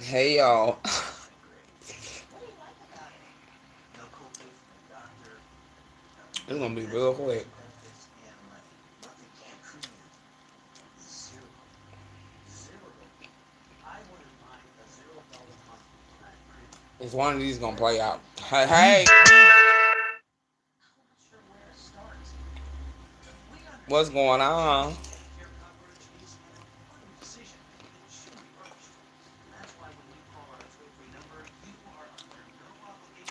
Hey y'all. It's gonna be real quick. It's one of these gonna play out. Hey, hey, what's going on?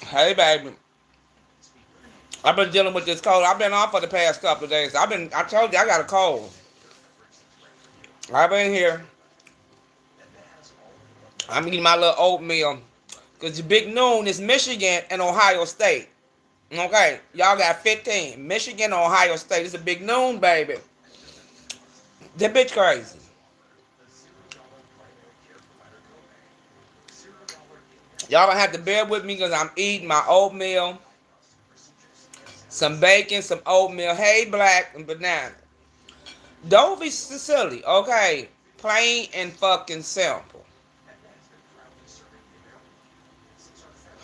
Hey, baby. I've been dealing with this cold. I've been off for the past couple of days. I told you I got a cold. I've been here. I'm eating my little oatmeal. Because the big noon is Michigan and Ohio State. Okay, y'all got 15. Michigan and Ohio State. It's a big noon, baby. That bitch crazy. Y'all gonna have to bear with me because I'm eating my oatmeal, some bacon, some oatmeal. Hey, black and banana. Don't be silly, okay? Plain and fucking simple.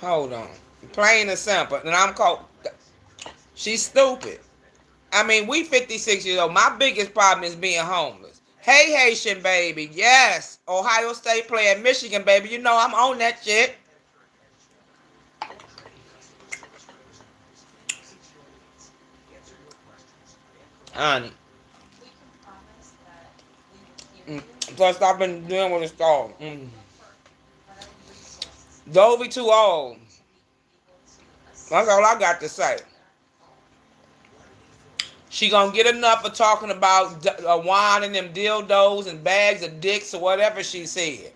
Hold on. Plain and simple. And I'm called. She's stupid. I mean, we 56 years old. My biggest problem is being homeless. Hey, Haitian baby. Yes. Ohio State playing Michigan, baby. You know I'm on that shit. Honey. Plus, I've been dealing with this dog. Dovey too old. That's all I got to say. She gonna get enough of talking about wine and them dildos and bags of dicks or whatever she said.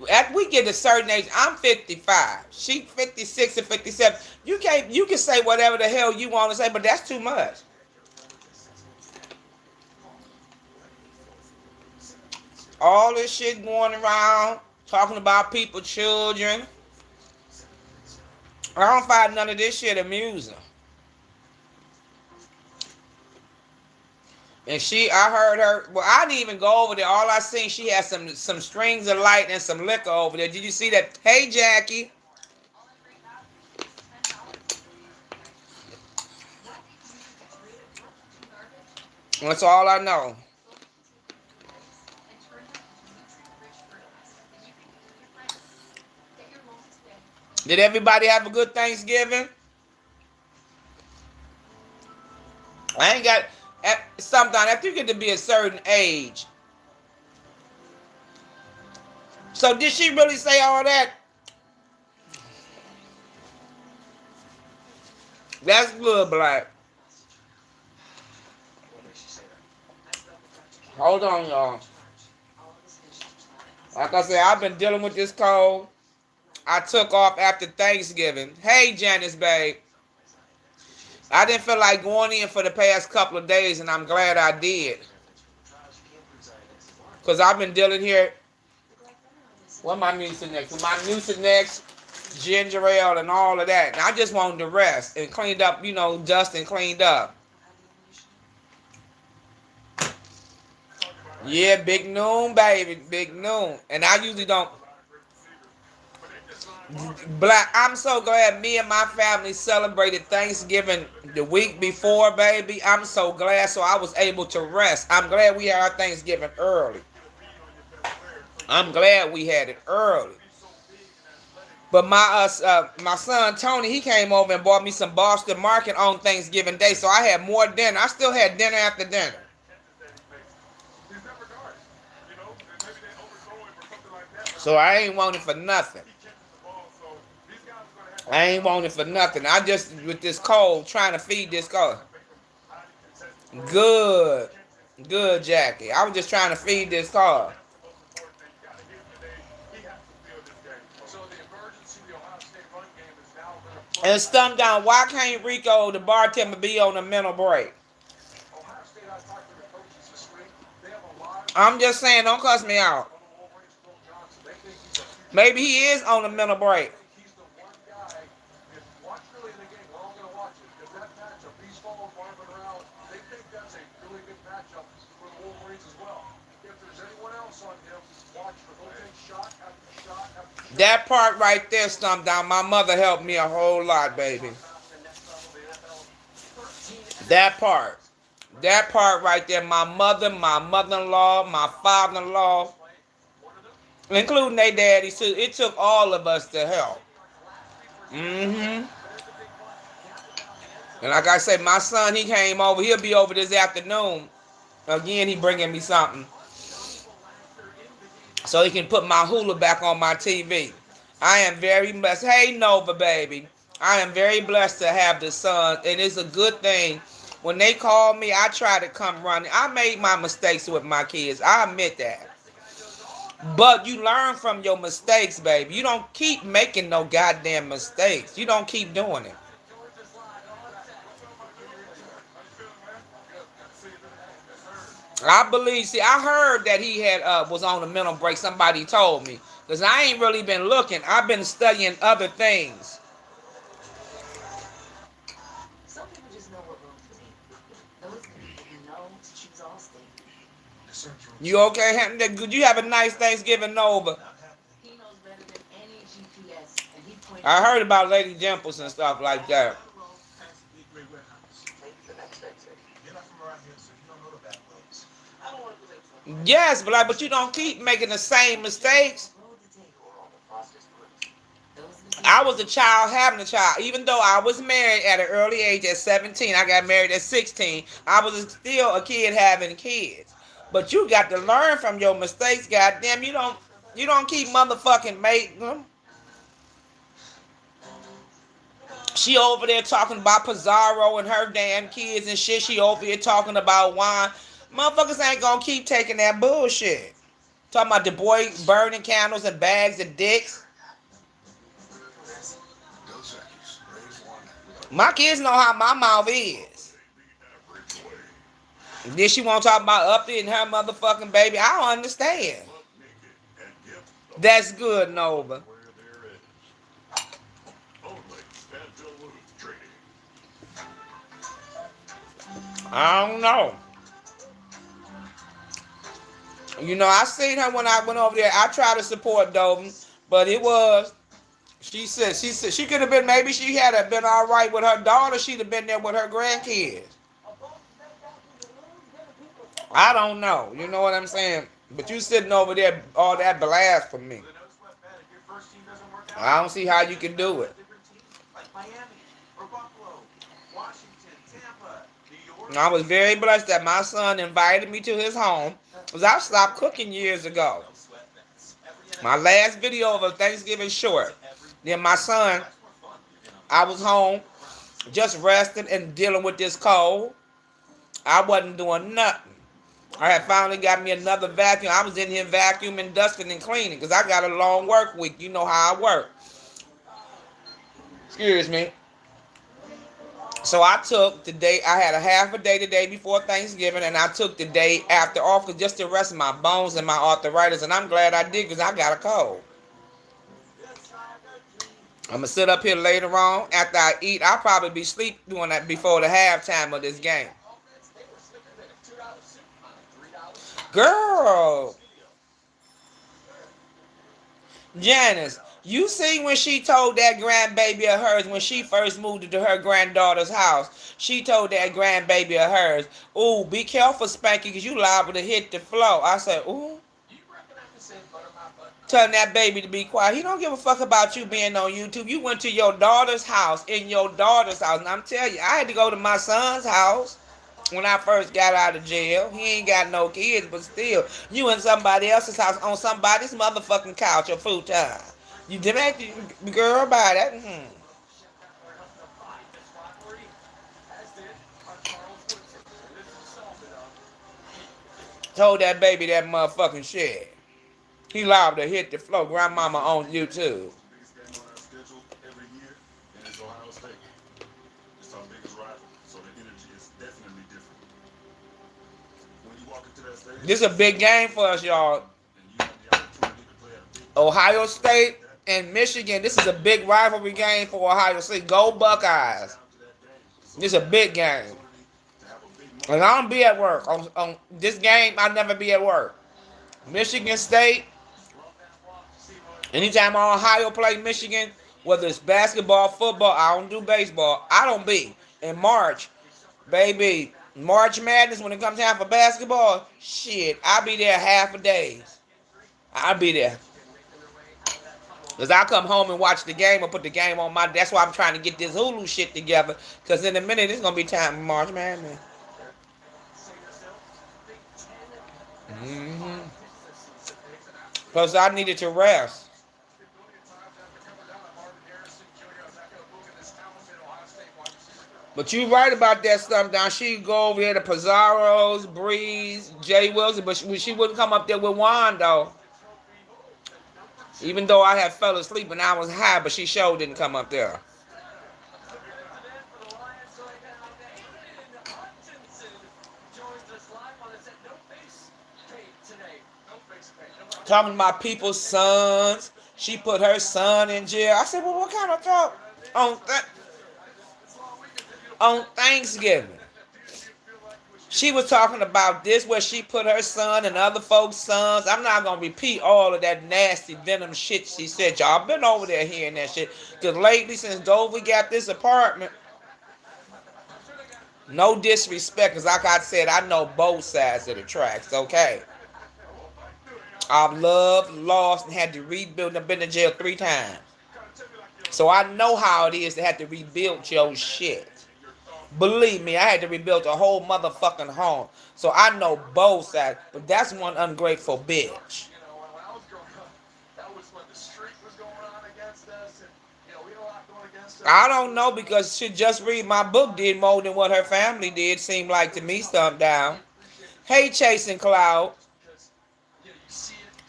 After we get a certain age, I'm 55. She 56 and 57. You can say whatever the hell you want to say, but that's too much. All this shit going around, talking about people, children. I don't find none of this shit amusing. And I heard her. Well, I didn't even go over there. All I seen, she had some strings of light and some liquor over there. Did you see that? Hey, Jackie. That's all I know. Did everybody have a good Thanksgiving? I ain't got. Sometimes after you get to be a certain age. So did she really say all that? That's good, black. Hold on, y'all. Like I said, I've been dealing with this cold. I took off after Thanksgiving. Hey, Janice, babe. I didn't feel like going in for the past couple of days, and I'm glad I did. Because I've been dealing here. What my Mucinex? My Mucinex, ginger ale, and all of that. And I just wanted to rest and cleaned up, dust and cleaned up. Yeah, big noon, baby. Big noon. And I usually don't. Black, I'm so glad me and my family celebrated Thanksgiving the week before, baby. I'm so glad, so I was able to rest. I'm glad we had our Thanksgiving early. I'm glad we had it early. But my son Tony, he came over and bought me some Boston Market on Thanksgiving Day, so I had more dinner. I still had dinner after dinner. So I ain't wanting for nothing. I ain't wanting for nothing. I just with this cold trying to feed this cold. Good, good, Jackie. I was just trying to feed this cold. And stumped down. Why can't Rico, the bartender, be on a mental break? I'm just saying, don't cuss me out. Maybe he is on a mental break. That part right there, Stump Down, my mother helped me a whole lot, baby. That part. That part right there, my mother, my mother-in-law, my father-in-law, including their daddy too. It took all of us to help. Mm-hmm. And like I said, my son, he came over. He'll be over this afternoon. Again, he bringing me something so he can put my Hulu back on my TV. I am very blessed. Hey, Nova, baby. I am very blessed to have this son, and it's a good thing. When they call me, I try to come running. I made my mistakes with my kids. I admit that. But you learn from your mistakes, baby. You don't keep making no goddamn mistakes. You don't keep doing it. I believe, see, I heard that he had was on a mental break. Somebody told me. Because I ain't really been looking. I've been studying other things. Some people just know what room to be. Those people who know to choose all states. You okay? Did you have a nice Thanksgiving, Nova? He knows better than any GPS. And he I heard about Lady Dimples and stuff like that. Yes, but you don't keep making the same mistakes. I was a child having a child. Even though I was married at an early age at 17, I got married at 16. I was still a kid having kids. But you got to learn from your mistakes, goddamn. You don't keep motherfucking making them. She over there talking about Pizarro and her damn kids and shit. She over here talking about wine. Motherfuckers ain't gonna keep taking that bullshit. Talking about the boy burning candles and bags of dicks. My kids know how my mouth is. Then she won't talk about Uppy and her motherfucking baby. I don't understand. That's good, Nova. I don't know. You know, I seen her when I went over there. I tried to support Dovin, but it was, she said she could have been, maybe she had been all right with her daughter. She'd have been there with her grandkids. I don't know. You know what I'm saying? But you sitting over there, all that blast for me. I don't see how you can do it. I was very blessed that my son invited me to his home, because I stopped cooking years ago. My last video of a Thanksgiving short. Then my son, I was home, just resting and dealing with this cold. I wasn't doing nothing. I had finally got me another vacuum. I was in here vacuuming, dusting, and cleaning, because I got a long work week. You know how I work. Excuse me. So I took the day, I had a half a day the day before Thanksgiving, and I took the day after off just to rest my bones and my arthritis, and I'm glad I did, because I got a cold. I'm going to sit up here later on. After I eat, I'll probably be asleep doing that before the halftime of this game. Girl. Janice. You see when she told that grandbaby of hers, when she first moved into her granddaughter's house, she told that grandbaby of hers, ooh, be careful, Spanky, because you liable to hit the floor. I said, ooh. Telling that baby to be quiet. He don't give a fuck about you being on YouTube. You went to your daughter's house, in your daughter's house. And I'm telling you, I had to go to my son's house when I first got out of jail. He ain't got no kids, but still, you in somebody else's house on somebody's motherfucking couch or futon. You demand the girl about that. Told that baby that motherfucking shit. He liable to hit the floor. Grandmama on YouTube. This is a big game for us, y'all. Ohio State and Michigan. This is a big rivalry game for Ohio State. Go Buckeyes. This is a big game. And I don't be at work. On this game, I never be at work. Michigan State, anytime Ohio play Michigan, whether it's basketball, football, I don't do baseball. I don't be. In March, baby, March Madness, when it comes time for basketball, shit, I'll be there half a day. I'll be there. Because I come home and watch the game or put the game on my... That's why I'm trying to get this Hulu shit together. Because in a minute, it's going to be time for March Madness. Mm-hmm. Plus, I needed to rest. But you right about that stuff down. She'd go over there to Pizarro's, Breeze, Jay Wilson, but she wouldn't come up there with Juan, though. Even though I had fell asleep and I was high, but she sure didn't come up there. Talking about people's sons. She put her son in jail. I said, well, what kind of talk on Thanksgiving? She was talking about this where she put her son and other folks' sons. I'm not going to repeat all of that nasty venom shit she said. Y'all been over there hearing that shit. Because lately, since Dover got this apartment, no disrespect, because like I said, I know both sides of the tracks, okay? I've loved, lost, and had to rebuild. I've been to jail 3 times. So I know how it is to have to rebuild your shit. Believe me, I had to rebuild a whole motherfucking home. So I know both sides. But that's one ungrateful bitch. I don't know, because she just read my book did more than what her family did, seemed like to me, stumped down. Hey, Chasing Cloud.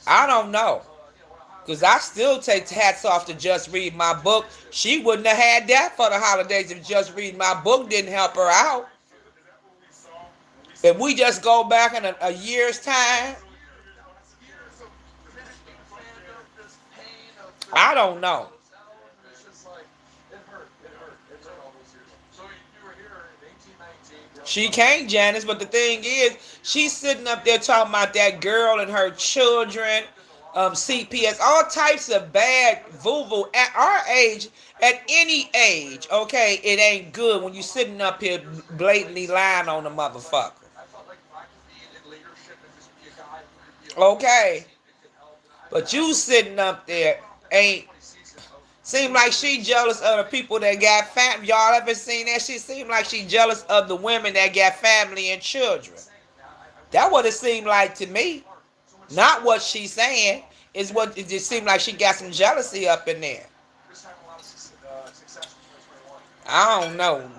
I don't know. Because I still take hats off to Just Read My Book. She wouldn't have had that for the holidays if Just Read My Book didn't help her out. If we just go back in a year's time, I don't know. She can't, Janice, but the thing is, she's sitting up there talking about that girl and her children, CPS, all types of bad voo at our age, at any age, okay, it ain't good when you sitting up here blatantly lying on the motherfucker. Okay. But you sitting up there ain't... Seem like she jealous of the people that got family. Y'all ever seen that? She seemed like she jealous of the women that got family and children. That what it seemed like to me. Not what she's saying. Is what it just seemed like she got some jealousy up in there. I don't know.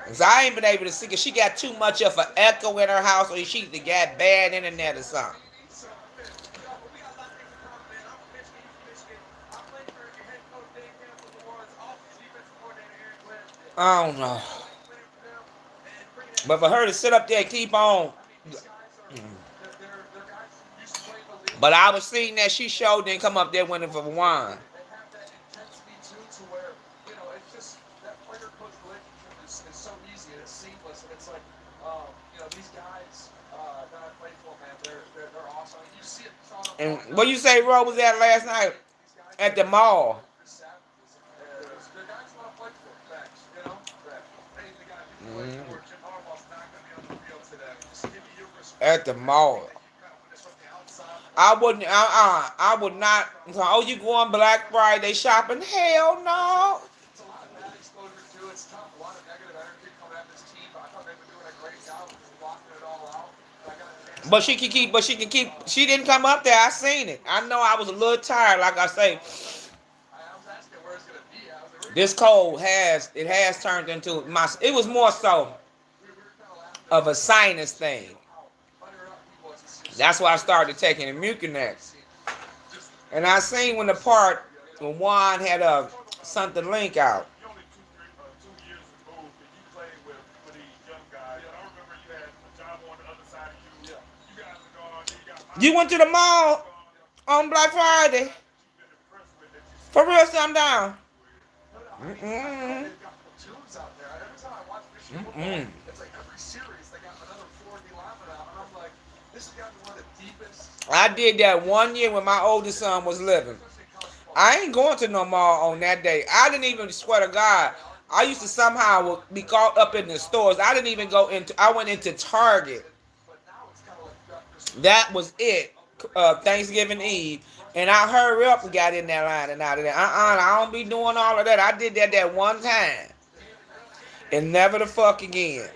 Cause I ain't been able to see, cause she got too much of an echo in her house, or she got bad internet or something. I don't know. But for her to sit up there and keep on. But I was seeing that she showed didn't come up there winning for wine. And what you say, Ro, was that last night at the mall? Mm. At the mall. I wouldn't. I would not. Oh, you going Black Friday shopping? Hell no. But she can keep. But she can keep. She didn't come up there. I seen it. I know I was a little tired. Like I say, this cold has turned into my. It was more so of a sinus thing. That's why I started taking the Mucinex. And I seen when the part when Juan had a something link out. You went to the mall on Black Friday. For real, I'm down. Mm-mm. Mm-mm. I did that one year when my oldest son was living. I ain't going to no mall on that day. I didn't even swear to God. I used to somehow be caught up in the stores. I didn't even go into. I went into Target. That was it. Thanksgiving Eve, and I hurry up and got in that line and out of there. I don't be doing all of that. I did that one time, and never the fuck again.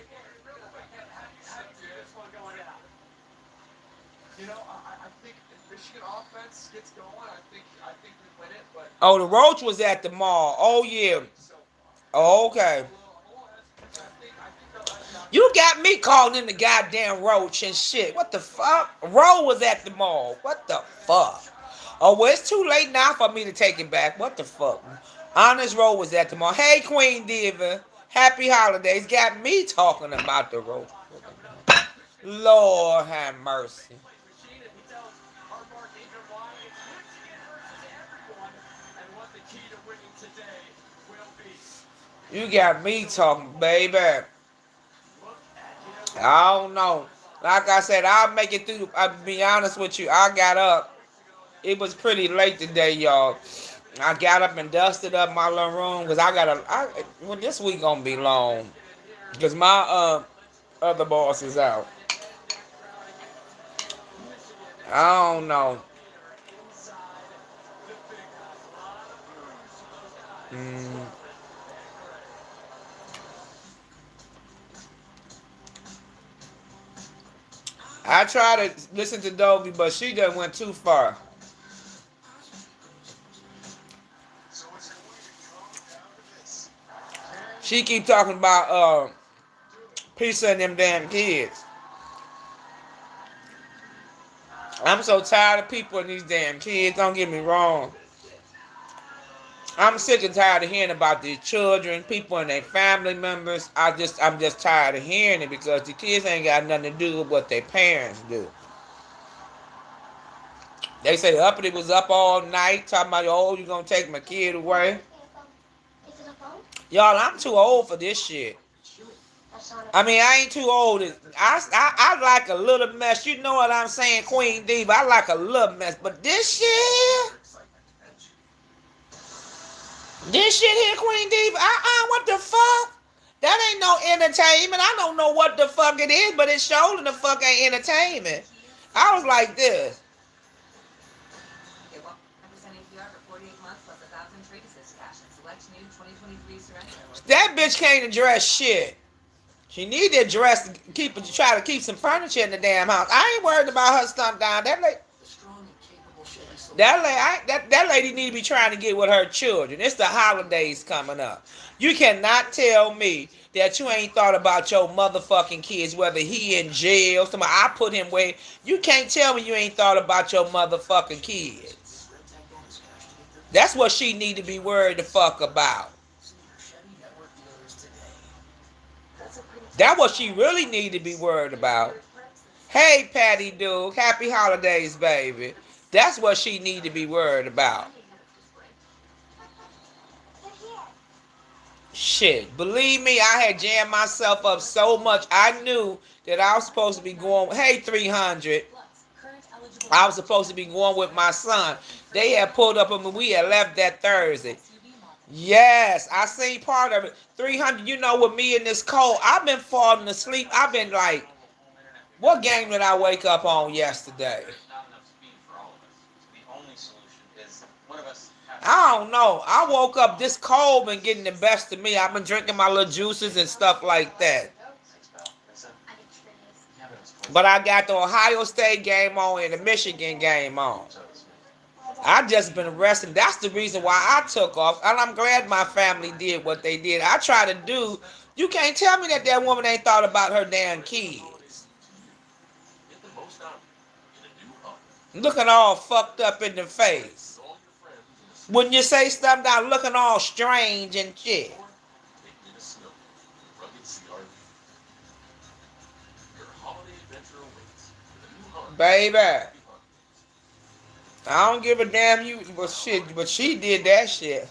Oh, the roach was at the mall. Oh yeah. Oh, okay. You got me calling in the goddamn roach and shit. What the fuck? Ro was at the mall. What the fuck? Oh, well, it's too late now for me to take it back. What the fuck? Honest Ro was at the mall. Hey, Queen Diva. Happy holidays. Got me talking about the roach. Lord have mercy. You got me talking, baby. I don't know. Like I said, I'll make it through. I'll be honest with you. I got up. It was pretty late today, y'all. I got up and dusted up my little room because well, this week gonna be long because my other boss is out. I don't know. Mm. I try to listen to Dovey, but she done went too far. She keep talking about pizza and them damn kids. I'm so tired of people and these damn kids. Don't get me wrong. I'm sick and tired of hearing about these children, people and their family members. I'm just tired of hearing it because the kids ain't got nothing to do with what their parents do. They say Uppity was up all night talking about, oh, you gonna take my kid away. Y'all, I'm too old for this shit. I mean, I ain't too old. I like a little mess. You know what I'm saying, Queen Diva? I like a little mess. But this shit here, Queen Diva, what the fuck? That ain't no entertainment. I don't know what the fuck it is, but it showed the fuck ain't entertainment. I was like this. That bitch can't address shit. She need to address, try to keep some furniture in the damn house. I ain't worried about her stump down. That lady need to be trying to get with her children. It's the holidays coming up. You cannot tell me that you ain't thought about your motherfucking kids, whether he in jail, somebody I put him where. You can't tell me you ain't thought about your motherfucking kids. That's what she need to be worried the fuck about. That's what she really need to be worried about. Hey, Patty Duke, happy holidays, baby. That's what she need to be worried about. Shit, believe me, I had jammed myself up so much. I knew that I was supposed to be going. Hey, 300. I was supposed to be going with my son. They had pulled up and we had left that Thursday. Yes, I seen part of it. 300, you know, with me in this cold, I've been falling asleep. I've been like, what game did I wake up on yesterday? I don't know. I woke up this cold and getting the best of me. I've been drinking my little juices and stuff like that. But I got the Ohio State game on and the Michigan game on. I just been resting. That's the reason why I took off. And I'm glad my family did what they did. I try to do. You can't tell me that woman ain't thought about her damn kids. Looking all fucked up in the face. When you say stuff down looking all strange and shit. Baby. I don't give a damn you but shit, but she did that shit.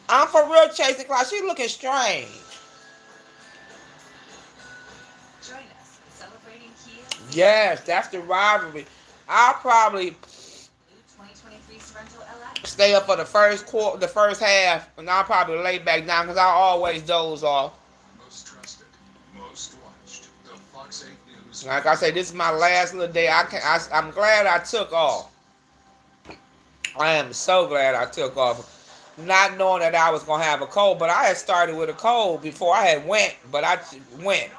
I'm for real chasing clouds. She looking strange. Yes, that's the rivalry. I'll probably stay up for the first quarter, the first half, and I'll probably lay back down because I always doze off. Like I say, this is my last little day. I'm glad I took off. I am so glad I took off, not knowing that I was gonna have a cold. But I had started with a cold before I had went, but I went.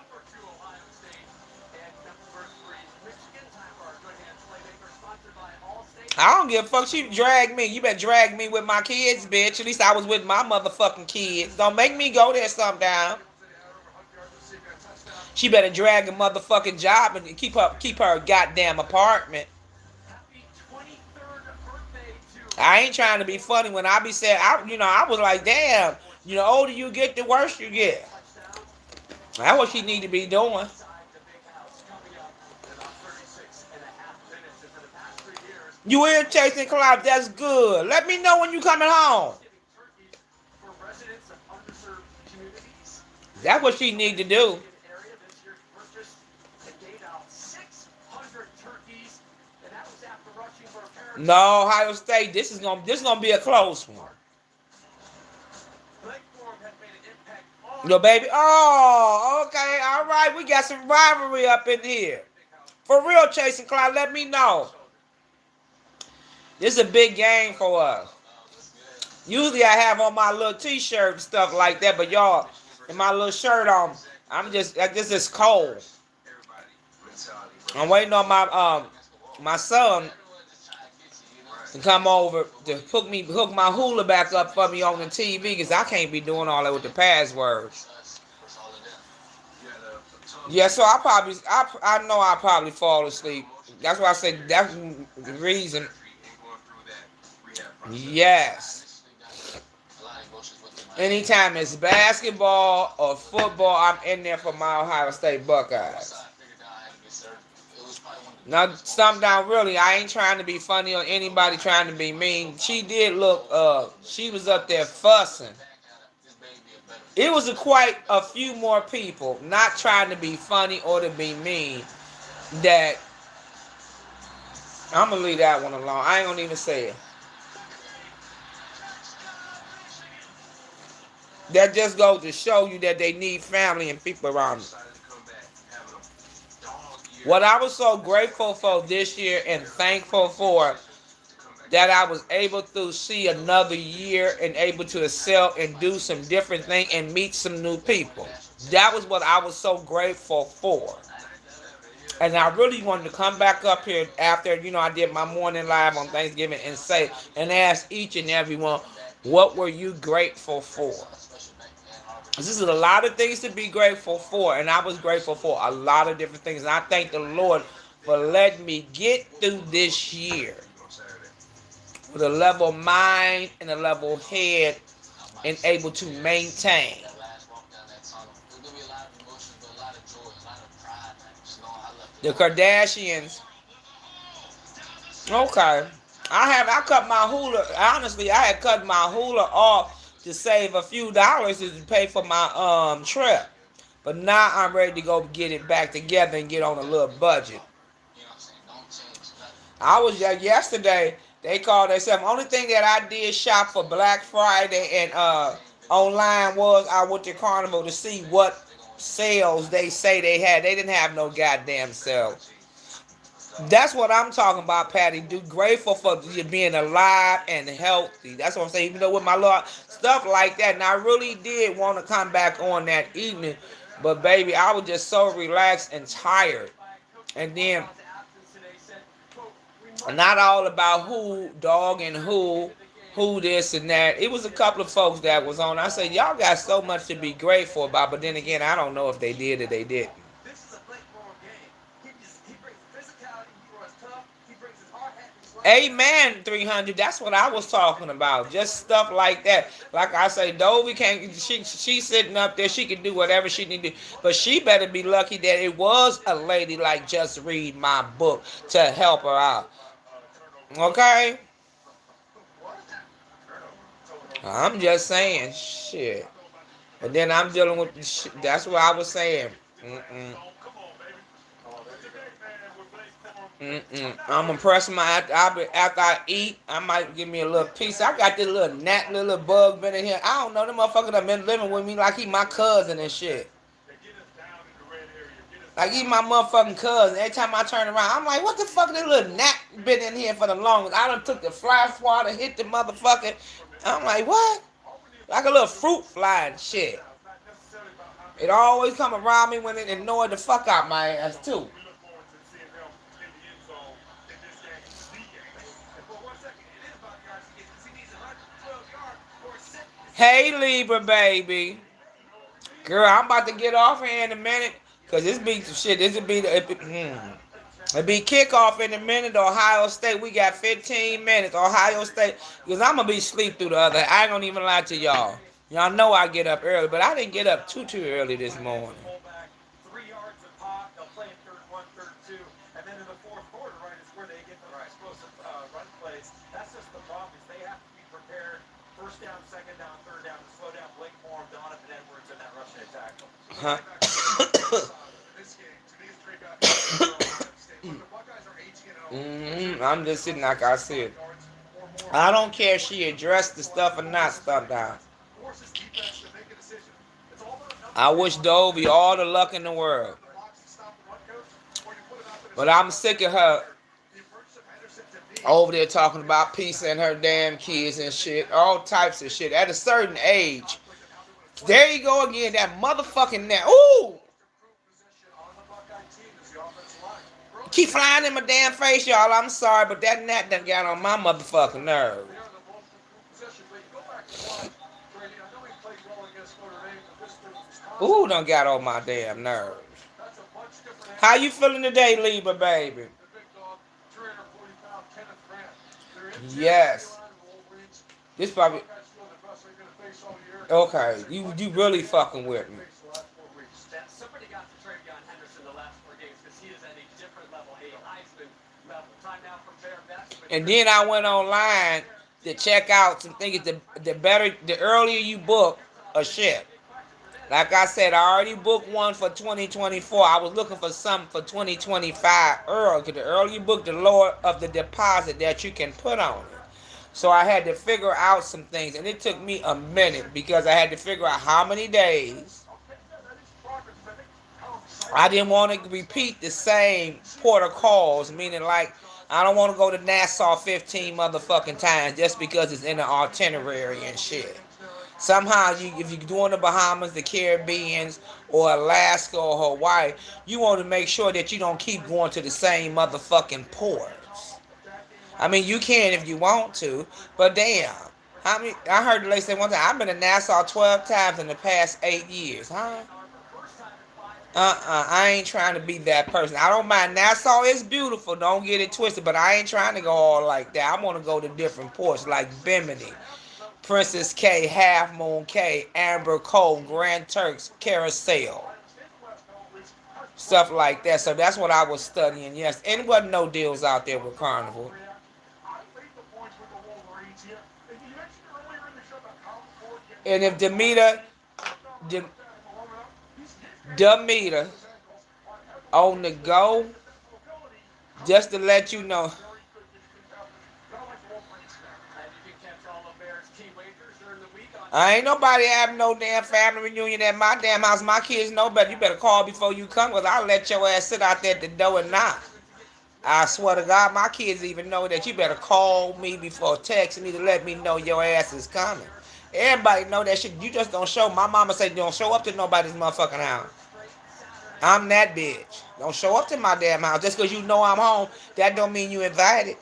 I don't give a fuck. She dragged me. You better drag me with my kids, bitch. At least I was with my motherfucking kids. Don't make me go there sometime. She better drag a motherfucking job and keep her goddamn apartment. I ain't trying to be funny when I be saying, I was like, damn, the older you get, the worse you get. That's what she need to be doing. You in chasing clouds? That's good. Let me know when you coming home. That's what she need to do. No, Ohio State. This is gonna be a close one. Yo, baby. Oh, okay, all right. We got some rivalry up in here. For real, chasing cloud. Let me know. This is a big game for us. Usually I have on my little t-shirt and stuff like that, but y'all, in my little shirt on, this is cold. I'm waiting on my son to come over to hook my hula back up for me on the TV because I can't be doing all that with the passwords. Yeah, so I know I'll probably fall asleep. That's why I said that's the reason. Yes. Anytime it's basketball or football, I'm in there for my Ohio State Buckeyes. Now, something down really, I ain't trying to be funny or anybody trying to be mean. She did look, she was up there fussing. It was quite a few more people, not trying to be funny or to be mean, that, I'm going to leave that one alone. I ain't going to even say it. That just goes to show you that they need family and people around them. What I was so grateful for this year and thankful for, that I was able to see another year and able to excel and do some different things and meet some new people. That was what I was so grateful for. And I really wanted to come back up here after, I did my morning live on Thanksgiving and ask each and every one, what were you grateful for? This is a lot of things to be grateful for, and I was grateful for a lot of different things. And I thank the Lord for letting me get through this year with a level mind and a level head and able to maintain. The Kardashians. Okay. I cut my hula. Honestly, I had cut my hula off to save a few dollars to pay for my trip. But now I'm ready to go get it back together and get on a little budget. I was yesterday, they called themselves. Only thing that I did shop for Black Friday and online was I went to Carnival to see what sales they say they had. They didn't have no goddamn sales. That's what I'm talking about, Patty. Grateful for you being alive and healthy. That's what I'm saying. Even though with my Lord, stuff like that. And I really did want to come back on that evening. But, baby, I was just so relaxed and tired. And then, not all about who dog and who this and that. It was a couple of folks that was on. I said, y'all got so much to be grateful about. But then again, I don't know if they did or they didn't. Amen, 300. That's what I was talking about. Just stuff like that. Like I say, Dovey can't. She's sitting up there. She can do whatever she need to do. But she better be lucky that it was a lady like Just Read My Book to help her out. Okay? I'm just saying, shit. And then I'm dealing with the shit. That's what I was saying. Mm-mm. I'm gonna press my after I eat. I might give me a little piece. I got this little gnat, little bug been in here. I don't know. The motherfucker that been living with me like he my cousin and shit. Like he my motherfucking cousin. Every time I turn around, I'm like, what the fuck? This little gnat been in here for the longest. I done took the fly swatter, hit the motherfucker. I'm like, what? Like a little fruit fly and shit. It always come around me when it annoyed the fuck out my ass too. Hey Libra baby. Girl, I'm about to get off here in a minute. Cause this be some shit. This would be it be kickoff in a minute. Ohio State. We got 15 minutes. Ohio State. Cause I'm gonna be asleep through the other. I ain't gonna even lie to y'all. Y'all know I get up early, but I didn't get up too early this morning. Huh? I'm just sitting like I said. I don't care if she addressed the stuff or not stuff down. I wish Dovey all the luck in the world. But I'm sick of her over there talking about peace and her damn kids and shit. All types of shit. At a certain age. There you go again. That motherfucking net. Ooh! Keep flying in my damn face, y'all. I'm sorry, but that gnat done got on my motherfucking nerve. Ooh, done got on my damn nerves. How you feeling today, Libra, baby? Yes. This probably... Okay, you really fucking with me. And then I went online to check out some things. The earlier you book a ship. Like I said, I already booked one for 2024. I was looking for something for 2025 early. Because the earlier you book, the lower of the deposit that you can put on it. So I had to figure out some things. And it took me a minute because I had to figure out how many days. I didn't want to repeat the same port of calls, meaning like I don't want to go to Nassau 15 motherfucking times just because it's in the itinerary and shit. Somehow, if you're doing the Bahamas, the Caribbeans, or Alaska or Hawaii, you want to make sure that you don't keep going to the same motherfucking ports. I mean, you can if you want to, but damn. I heard the lady say one time, I've been to Nassau 12 times in the past 8 years, huh? I ain't trying to be that person. I don't mind. Nassau is beautiful. Don't get it twisted. But I ain't trying to go all like that. I want to go to different ports like Bimini, Princess K, Half Moon K, Amber Cove, Grand Turks, Carousel. Stuff like that. So that's what I was studying. Yes. And there wasn't no deals out there with Carnival. And if Demeter on the go, just to let you know. I ain't nobody having no damn family reunion at my damn house. My kids know better. You better call before you come, because I'll let your ass sit out there at the door and knock. I swear to God, my kids even know that you better call me before texting me to let me know your ass is coming. Everybody know that shit. You just don't show. My mama said you don't show up to nobody's motherfucking house. I'm that bitch. Don't show up to my damn house. Just because you know I'm home, that don't mean you invited.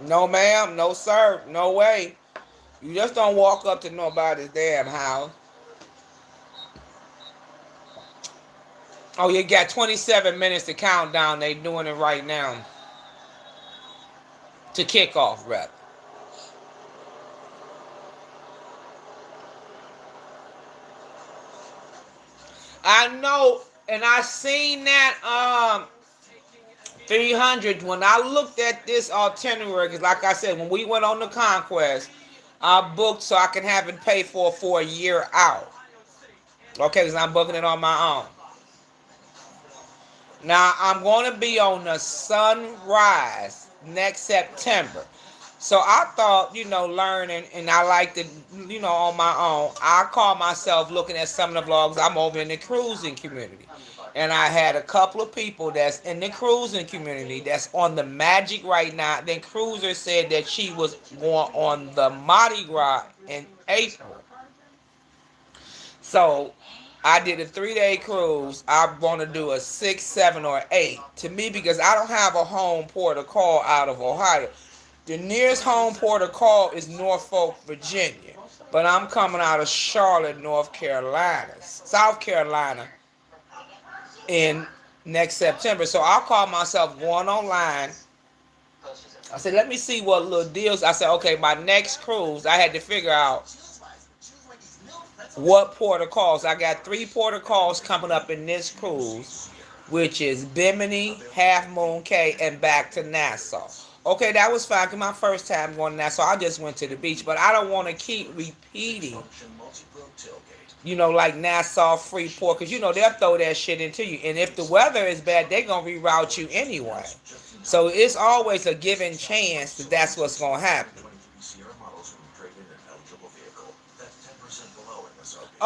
No ma'am, no sir, no way. You just don't walk up to nobody's damn house. Oh, you got 27 minutes to count down. They doing it right now. To kick off, rather. I know, and I seen that 300 when I looked at this itinerary. Because, like I said, when we went on the conquest, I booked so I can have it paid for a year out. Okay, because I'm booking it on my own. Now I'm going to be on the Sunrise next September. So I thought, learning, and I like to, on my own. I call myself looking at some of the vlogs. I'm over in the cruising community. And I had a couple of people that's in the cruising community that's on the Magic right now. Then Cruiser said that she was going on the Mardi Gras in April. So I did a 3-day cruise. I want to do a 6, 7, or 8. To me, because I don't have a home port of call out of Ohio. The nearest home port of call is Norfolk, Virginia. But I'm coming out of Charlotte, North Carolina, South Carolina in next September. So I'll call myself going online. I said, let me see what little deals. I said, okay, my next cruise, I had to figure out what port of calls. I got 3 port of calls coming up in this cruise, which is Bimini, Half Moon Cay, and back to Nassau. Okay, that was fine because my first time going to Nassau, I just went to the beach, but I don't want to keep repeating, like Nassau, Freeport, because, they'll throw that shit into you. And if the weather is bad, they're going to reroute you anyway. So it's always a given chance that that's what's going to happen.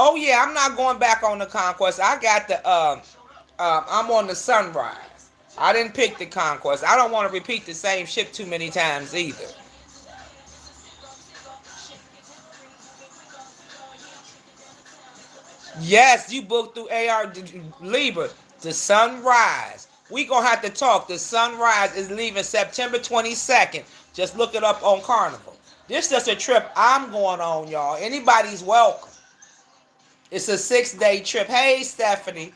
Oh yeah, I'm not going back on the Conquest. I got the I'm on the Sunrise. I didn't pick the Conquest. I don't want to repeat the same ship too many times either. Yes, you booked through AR Libra. The Sunrise. We gonna have to talk. The Sunrise is leaving September 22nd. Just look it up on Carnival. This is just a trip I'm going on, y'all. Anybody's welcome. It's a 6-day trip. Hey, Stephanie.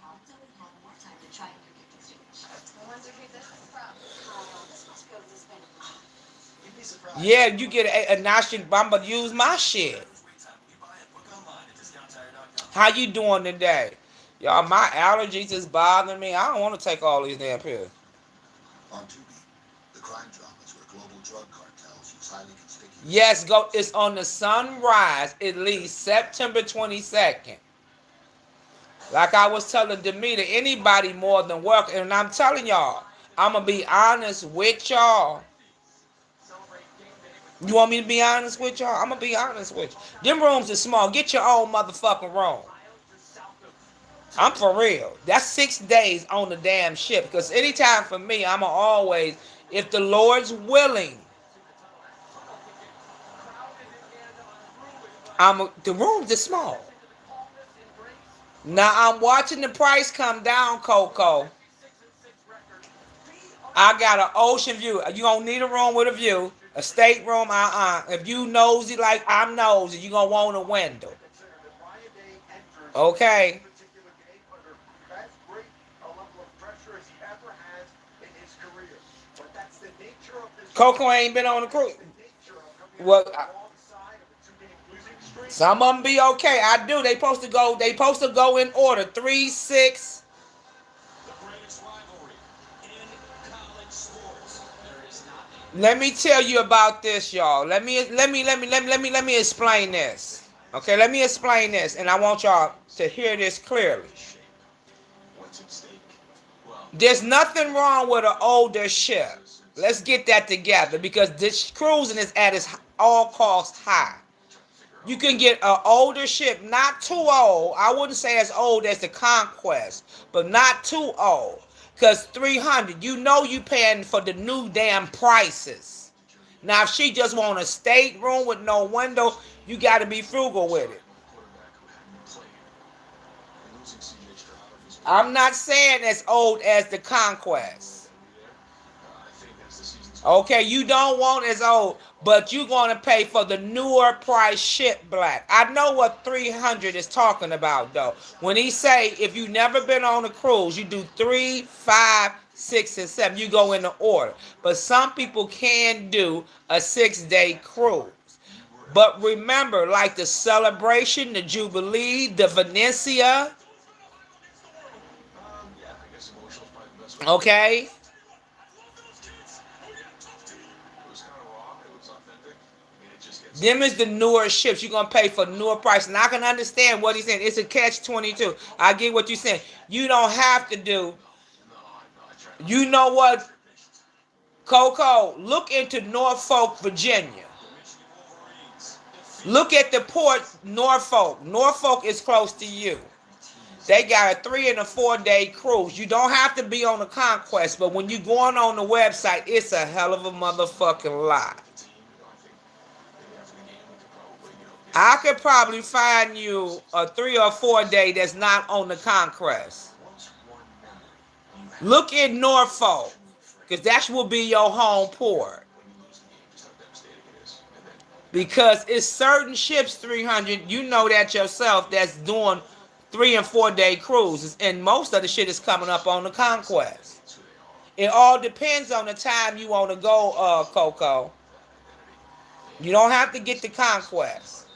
Yeah, you get a national. I'm gonna use my shit. How you doing today? Y'all, my allergies is bothering me. I don't want to take all these damn pills. On Tubi, the crime dramas where global drug cartels use highly conspicuous. Yes, go. It's on the Sunrise. At least September 22nd. Like I was telling Demeter, anybody more than welcome. And I'm telling y'all, I'm gonna be honest with y'all. You want me to be honest with y'all? I'm gonna be honest with you. Them rooms are small. Get your own motherfucking room. I'm for real. That's 6 days on the damn ship. Because anytime for me, I'ma always, if the Lord's willing, the rooms are small. Now I'm watching the price come down, Coco. I got an ocean view. You gonna need a room with a view. A stateroom, If you nosy like I'm nosy, you gonna want a window. Okay. Coco ain't been on the cruise. Well, some of them be okay. I do. They supposed to go. They supposed to go in order. 3, 6. Let me tell you about this, y'all. Let me explain this. Okay, let me explain this, and I want y'all to hear this clearly. There's nothing wrong with an older ship. Let's get that together because this cruising is at its all cost high. You can get an older ship, not too old. I wouldn't say as old as the Conquest, but not too old. Because 300, you paying for the new damn prices. Now, if she just want a stateroom with no window, you got to be frugal with it. I'm not saying as old as the Conquest. Okay, you don't want as old, but you're going to pay for the newer price ship black. I know what 300 is talking about, though. When he say, if you never been on a cruise, you do 3, 5, 6, and 7. You go in the order. But some people can do a 6-day cruise. But remember, like the Celebration, the Jubilee, the Venetia, Okay? Them is the newer ships. You're going to pay for newer price. And I can understand what he's saying. It's a catch-22. I get what you're saying. You don't have to do. You know what, Coco? Look into Norfolk, Virginia. Look at the port, Norfolk. Norfolk is close to you. They got a 3 and a 4 day cruise. You don't have to be on the Conquest, but when you're going on the website, it's a hell of a motherfucking lot. I could probably find you a 3 or 4 day that's not on the Conquest. Look at Norfolk, because that will be your home port. Because it's certain ships, 300, you know that yourself, that's doing 3 and 4 day cruises, and most of the shit is coming up on the Conquest. It all depends on the time you want to go, Coco. You don't have to get the Conquest.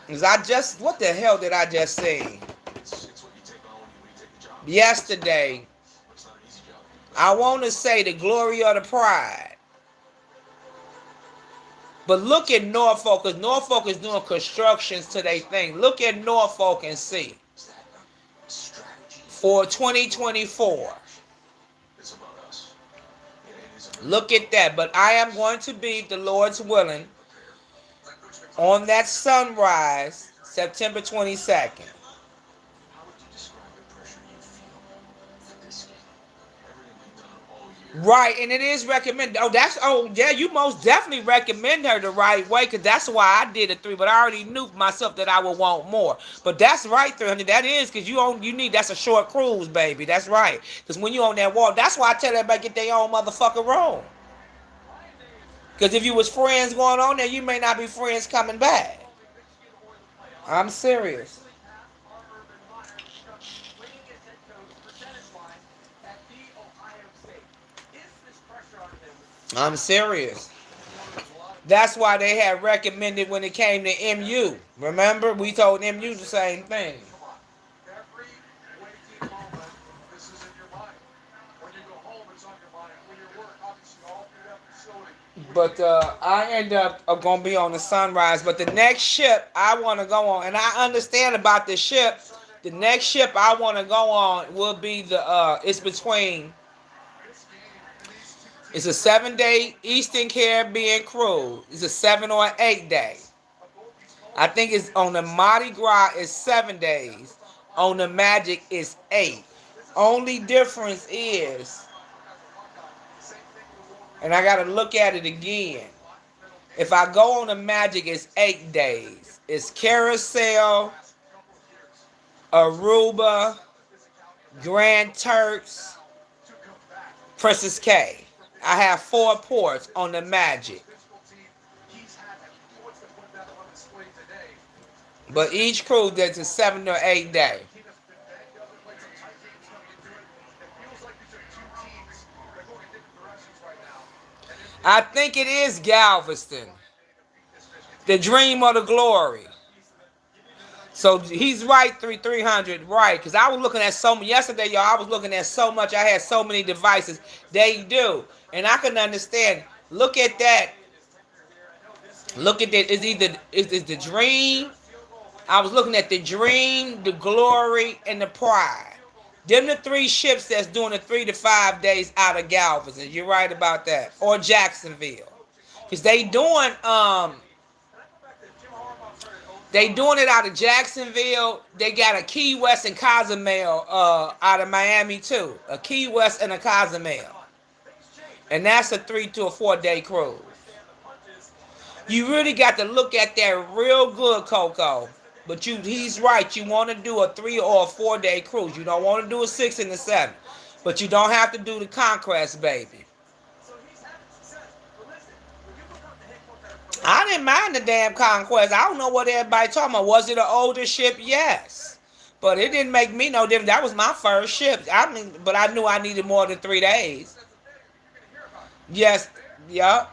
Cause what the hell did I just say? Yesterday, I want to say the glory of the pride. But look at Norfolk, because Norfolk is doing constructions to their thing. Look at Norfolk and see. For 2024. Look at that. But I am going to be, the Lord's willing, on that sunrise, September 22nd. Right, and it is recommended. Yeah, you most definitely recommend her the right way, because that's why I did a 3, but I already knew myself that I would want more. But that's right, 300. That is, because you need, that's a short cruise, baby. That's right. Because when you on that wall, that's why I tell everybody get their own motherfucking room. Because if you was friends going on there, you may not be friends coming back. I'm serious. I'm serious. That's why they had recommended when it came to MU. Remember, we told MU the same thing. But I end up going to be on the sunrise. But the next ship I want to go on, and I understand about the ship. The next ship I want to go on will be it's between, it's a 7-day Eastern Caribbean cruise. It's a 7 or 8 day. I think it's on the Mardi Gras is 7 days. On the Magic is 8. Only difference is, and I got to look at it again. If I go on the Magic, it's 8 days. It's Carousel, Aruba, Grand Turks, Princess K. I have 4 ports on the Magic. But each cruise there's a 7 or 8 day. I think it is Galveston. The dream of the glory. So he's right, 300, right? Because I was looking at yesterday, y'all. I was looking at so much. I had so many devices. They do, and I can understand. Look at that. Look at that. It's the dream. I was looking at the dream, the glory, and the pride. Them the 3 ships that's doing the 3 to 5 days out of Galveston. You're right about that, or Jacksonville, because they doing it out of Jacksonville. They got a Key West and Cozumel out of Miami too. A Key West and a Cozumel. And that's a 3 to 4 day cruise. You really got to look at that real good, Coco. But he's right. You want to do a 3 or a 4 day cruise. You don't want to do a 6 and a 7. But you don't have to do the Conquest, baby. I didn't mind the damn Conquest. I don't know what everybody talking about. Was it an older ship? Yes. But it didn't make me no difference. That was my first ship. But I knew I needed more than 3 days. Yes. Yup.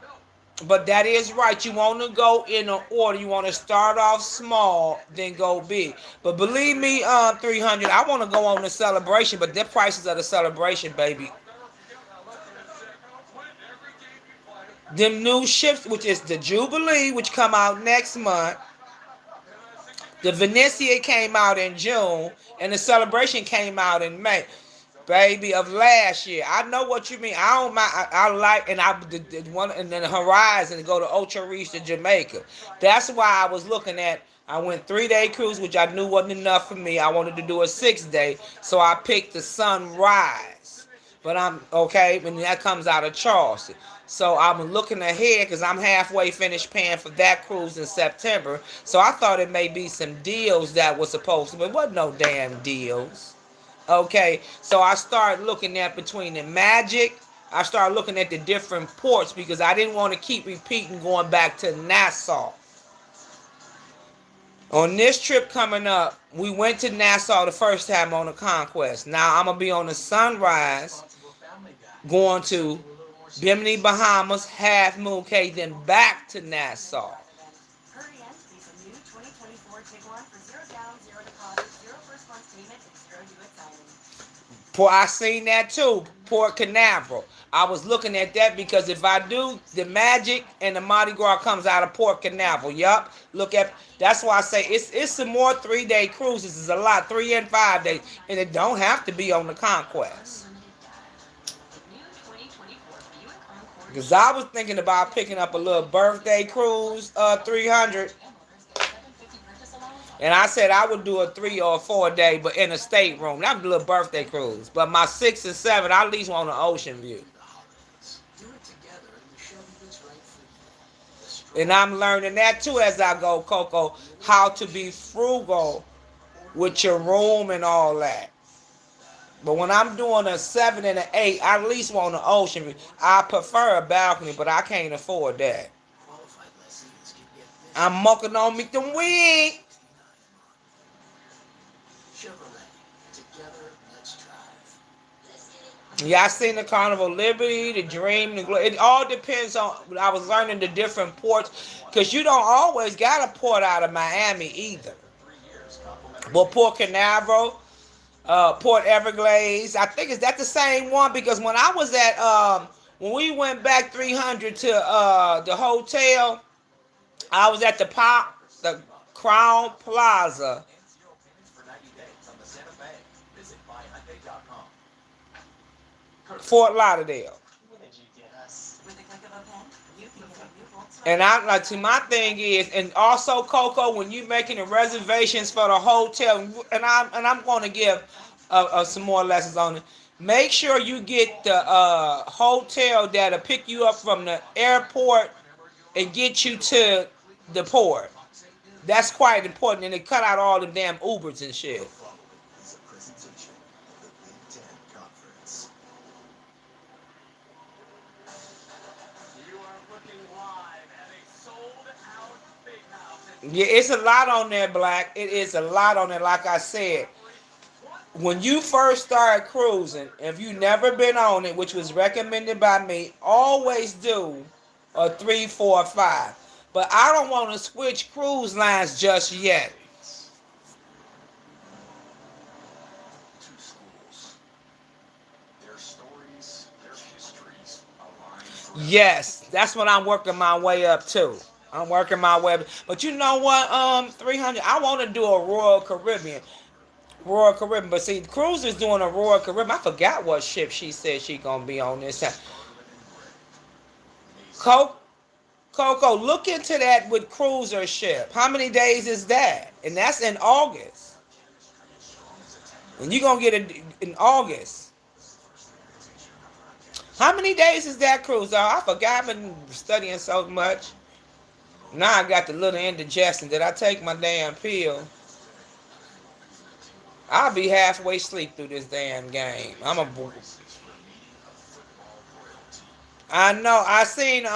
But that is right. You want to go in an order. You want to start off small, then go big. But believe me, 300, I want to go on the celebration, but the prices of the celebration, baby. Them new ships, which is the Jubilee, which come out next month. The Venetia came out in June, and the Celebration came out in May, baby, of last year. I know what you mean. I don't mind. I like, and I the one, and then the Horizon to go to Ocho Rios to Jamaica. That's why I was looking at. I went 3-day cruise, which I knew wasn't enough for me. I wanted to do a 6-day, so I picked the Sunrise. But I'm okay, and that comes out of Charleston. So I'm looking ahead because I'm halfway finished paying for that cruise in September. So I thought it may be some deals that were supposed to, but it wasn't no damn deals. Okay, so I started looking at between the Magic. I started looking at the different ports because I didn't want to keep repeating going back to Nassau. On this trip coming up, we went to Nassau the first time on the Conquest. Now I'm going to be on the Sunrise going to Bimini, Bahamas, Half Moon Cay, then back to Nassau. I seen that too, Port Canaveral. I was looking at that because if I do, the Magic and the Mardi Gras comes out of Port Canaveral. Yup. Look at, that's why I say it's some more 3-day cruises. It's a lot, 3 and 5 days. And it don't have to be on the Conquest. Because I was thinking about picking up a little birthday cruise, 300. And I said I would do a 3 or 4 day, but in a stateroom. That was a little birthday cruise. But my 6 and 7, I at least want an ocean view. And I'm learning that too as I go, Coco, how to be frugal with your room and all that. But when I'm doing a 7 and an 8, I at least want an ocean view. I prefer a balcony, but I can't afford that. I'm mucking on me them wings. Yeah, I seen the Carnival Liberty, the Dream, it all depends on. I was learning the different ports because you don't always got a port out of Miami either. But Port Canaveral, Port Everglades, I think is that the same one because when I was at when we went back 300 to the hotel, I was at the Crown Plaza. Fort Lauderdale. And I like to my thing is, and also Coco, when you making the reservations for the hotel, and I'm going to give some more lessons on it. Make sure you get the hotel that'll pick you up from the airport and get you to the port. That's quite important, and they cut out all the damn Ubers and shit. Yeah, it's a lot on there, Black. It is a lot on there. Like I said, when you first start cruising, if you never been on it, which was recommended by me, always do a 3, 4, 5. But I don't want to switch cruise lines just yet. Yes, that's what I'm working my way up to. I'm working my way up. But you know what, 300, I want to do a Royal Caribbean. Royal Caribbean. But see, Cruiser's doing a Royal Caribbean. I forgot what ship she said she going to be on this time. Coco, look into that with cruiser ship. How many days is that? And that's in August. And you're going to get it in August. How many days is that cruise? I forgot. I've been studying so much. Now I got the little indigestion. Did I take my damn pill? I'll be halfway asleep through this damn game. I know. I seen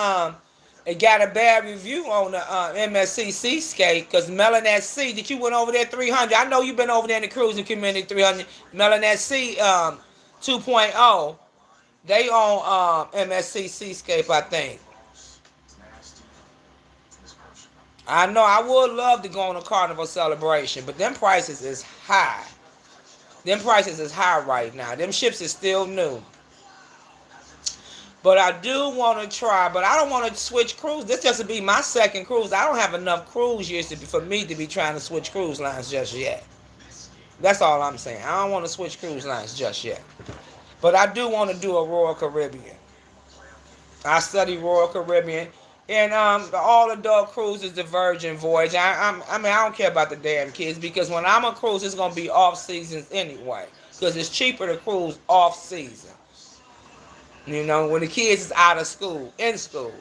it got a bad review on the MSC Seascape because Melanet Sea. Did you went over there 300? I know you've been over there in the cruising community 300. Melanet Sea 2.0. They on MSC Seascape, I think. I know I would love to go on a Carnival celebration, but them prices is high. Them prices is high right now. Them ships is still new. But I do want to try, but I don't want to switch cruise. This just to be my second cruise. I don't have enough cruise years for me to be trying to switch cruise lines just yet. That's all I'm saying. I don't want to switch cruise lines just yet. But I do want to do a Royal Caribbean. I study Royal Caribbean. And the all adult cruise is the Virgin Voyage. I mean, I don't care about the damn kids because when I'm a cruise, it's gonna be off seasons anyway. Because it's cheaper to cruise off season. You know, when the kids is out of school, in school.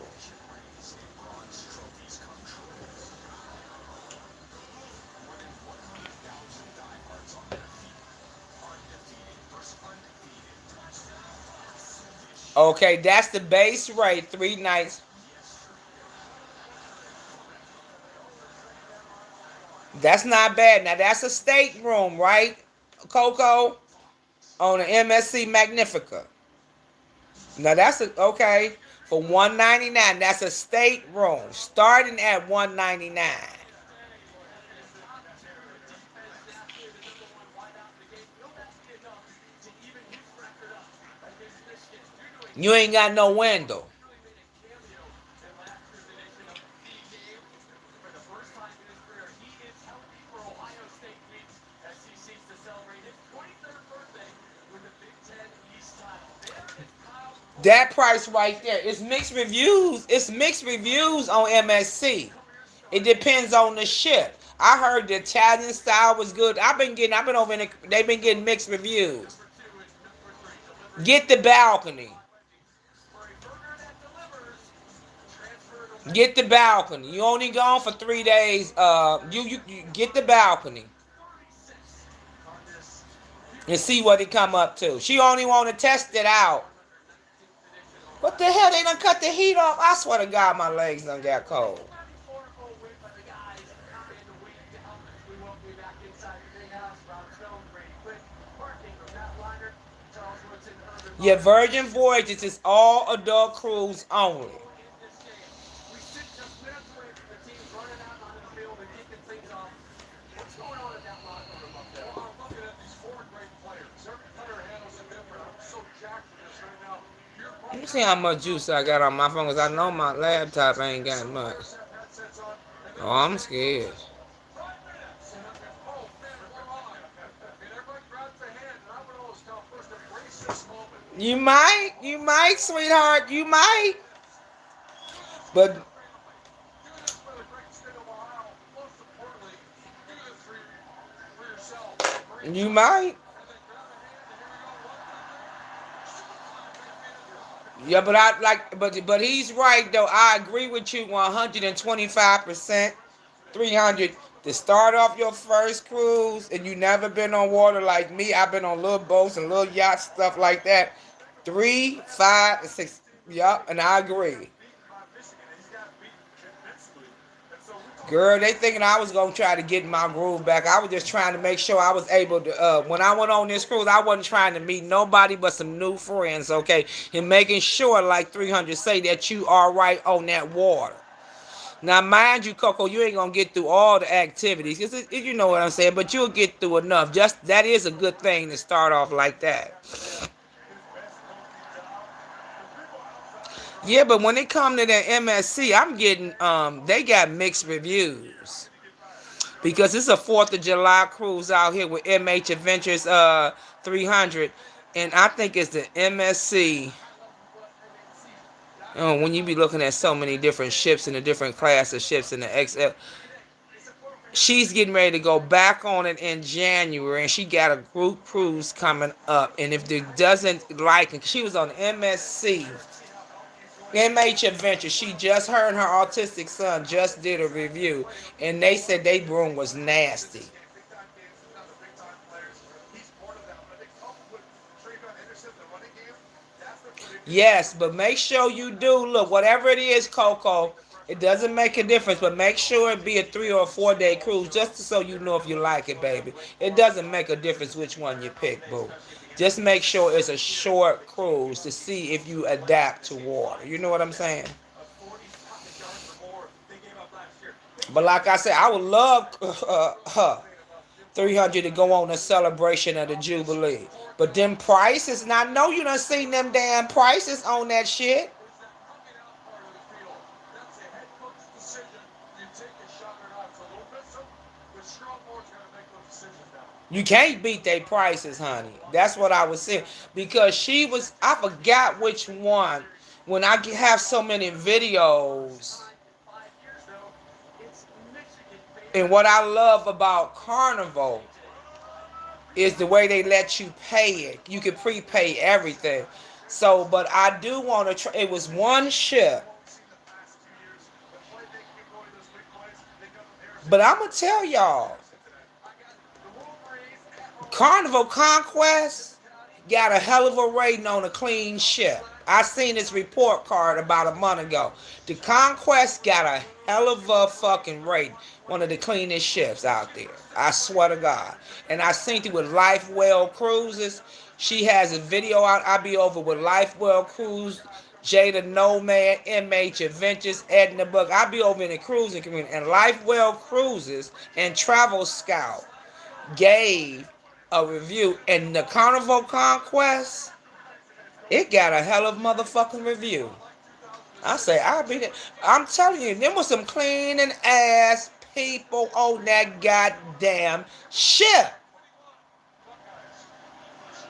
Okay, that's the base rate, 3 nights. That's not bad. Now that's a stateroom, right, Coco? On the MSC Magnifica. Now that's okay for 199. That's a stateroom starting at 199. You ain't got no window. That price right there. It's mixed reviews. It's mixed reviews on MSC. It depends on the ship. I heard the Italian style was good. I've been over in they've been getting mixed reviews. Get the balcony. Get the balcony. You only gone for 3 days. You get the balcony and see what it come up to. She only want to test it out. What the hell? They done cut the heat off. I swear to God, my legs done got cold. Your Virgin Voyages is all adult cruise only. Let me see how much juice I got on my phone because I know my laptop ain't got much. Oh, I'm scared. You might, sweetheart, you might. But you might. Yeah, but I like, but he's right though. I agree with you 125%. 300 to start off your first cruise, and you never been on water like me. I've been on little boats and little yachts, stuff like that. 3, 5, and 6. Yup, and I agree. Girl, they thinking I was gonna try to get my groove back. I was just trying to make sure I was able to. When I went on this cruise, I wasn't trying to meet nobody but some new friends. Okay, and making sure, like 300, say that you are right on that water. Now, mind you, Coco, you ain't gonna get through all the activities. You know what I'm saying, but you'll get through enough. Just that is a good thing to start off like that. Yeah, but when it come to the MSC, I'm getting they got mixed reviews because it's a 4th of July cruise out here with MH Adventures 300, and I think it's the MSC. Oh, when you be looking at so many different ships and the different class of ships in the XL, she's getting ready to go back on it in January, and she got a group cruise coming up. And if it doesn't like it, she was on MSC, MH Adventure. She just, her and her autistic son just did a review, and they said they room was nasty. Yes, but make sure you do look, whatever it is, Coco. It doesn't make a difference, but make sure it be a 3 or 4 day cruise, just so you know if you like it, baby. It doesn't make a difference which one you pick, boo. Just make sure it's a short cruise to see if you adapt to water. You know what I'm saying? But like I said, I would love 300 to go on a celebration of the Jubilee. But them prices, and I know you done seen them damn prices on that shit. You can't beat their prices, honey. That's what I was saying. Because she was, I forgot which one. When I have so many videos, and what I love about Carnival is the way they let you pay it. You can prepay everything. So, but I do want to try. It was one ship. But I'm going to tell y'all, Carnival Conquest got a hell of a rating on a clean ship. I seen this report card about a month ago. The Conquest got a hell of a fucking rating. One of the cleanest ships out there. I swear to God. And I seen it with Lifewell Cruises. She has a video out. I'll be over with Lifewell Cruise, Jada Nomad, MH Adventures, Edna Book. I'll be over in the cruising community. And Lifewell Cruises and Travel Scout gave a review. And the Carnival Conquest, it got a hell of a motherfucking review. I say, I'll be there. I'm telling you, there was some cleaning ass people on that goddamn ship.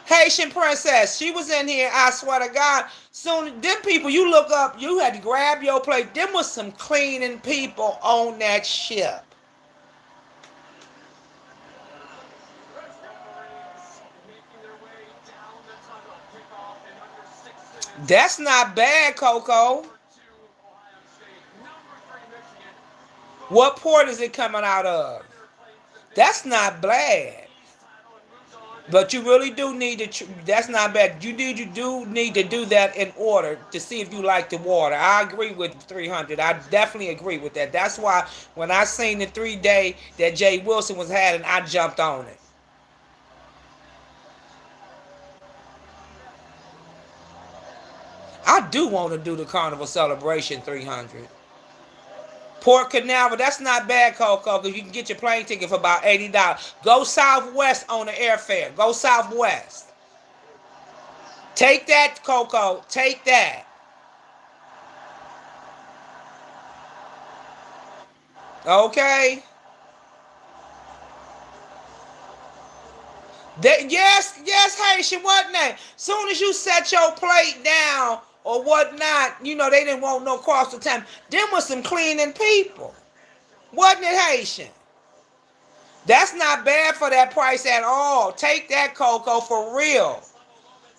Haitian Princess, she was in here, I swear to God. Soon, them people you look up, you had to grab your plate. Them was some cleaning people on that ship. That's not bad, Coco. What port is it coming out of? That's not bad. But you really do need to. That's not bad. You do need to do that in order to see if you like the water. I agree with 300. I definitely agree with that. That's why when I seen the 3 day that Jay Wilson was having, I jumped on it. I do want to do the Carnival Celebration 300. Port Canaveral, that's not bad, Coco, because you can get your plane ticket for about $80. Go Southwest on the airfare. Go Southwest. Take that, Coco. Take that. Okay? Yes, Haitian, what name? Soon as you set your plate down or whatnot, they didn't want no cross the time. Them was some cleaning people. Wasn't it, Haitian? That's not bad for that price at all. Take that, Coco, for real.